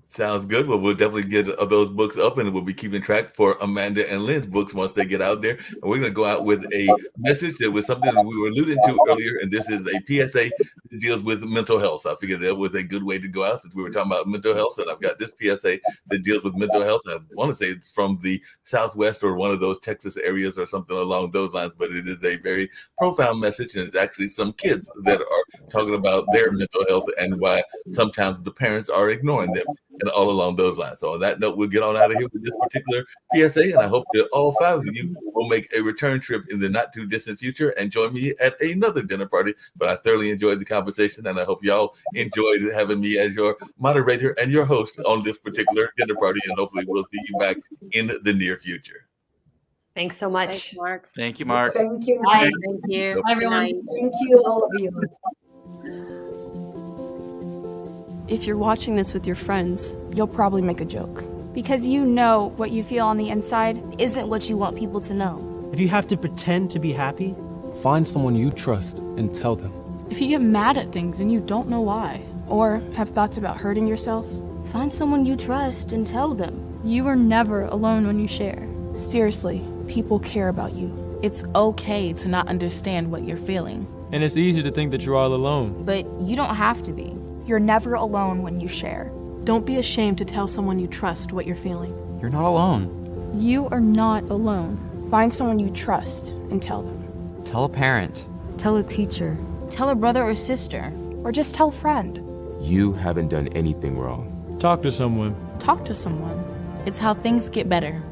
Sounds good. Well, we'll definitely get those books up, and we'll be keeping track for Amanda and Lynn's books once they get out there. And we're going to go out with a message that was something that we were alluding to earlier, and this is a PSA that deals with mental health. So I figured that was a good way to go out since we were talking about mental health. And I've got this PSA that deals with mental health. I want to say it's from the Southwest or one of those Texas areas or something along those lines, but it is a very profound message, and it's actually some kids that are talking about their mental health and why sometimes the parents are ignoring them, and all along those lines. So on that note, we'll get on out of here with this particular PSA, and I hope that all 5 of you will make a return trip in the not too distant future and join me at another dinner party. But I thoroughly enjoyed the conversation, and I hope y'all enjoyed having me as your moderator and your host on this particular dinner party, and hopefully we'll see you back in the near future. Thanks so much. Thanks, Mark. Thank you, Mark. Thank you. Bye. Thank you. Bye, everyone. Good night. Thank you, all of you. If you're watching this with your friends, you'll probably make a joke. Because you know what you feel on the inside isn't what you want people to know. If you have to pretend to be happy, find someone you trust and tell them. If you get mad at things and you don't know why, or have thoughts about hurting yourself, Find someone you trust and tell them. You are never alone when you share. Seriously, people care about you. It's okay to not understand what you're feeling. And it's easy to think that you're all alone. But you don't have to be. You're never alone when you share. Don't be ashamed to tell someone you trust what you're feeling. You're not alone. You are not alone. Find someone you trust and tell them. Tell a parent. Tell a teacher. Tell a brother or sister. Or just tell a friend. You haven't done anything wrong. Talk to someone. Talk to someone. It's how things get better.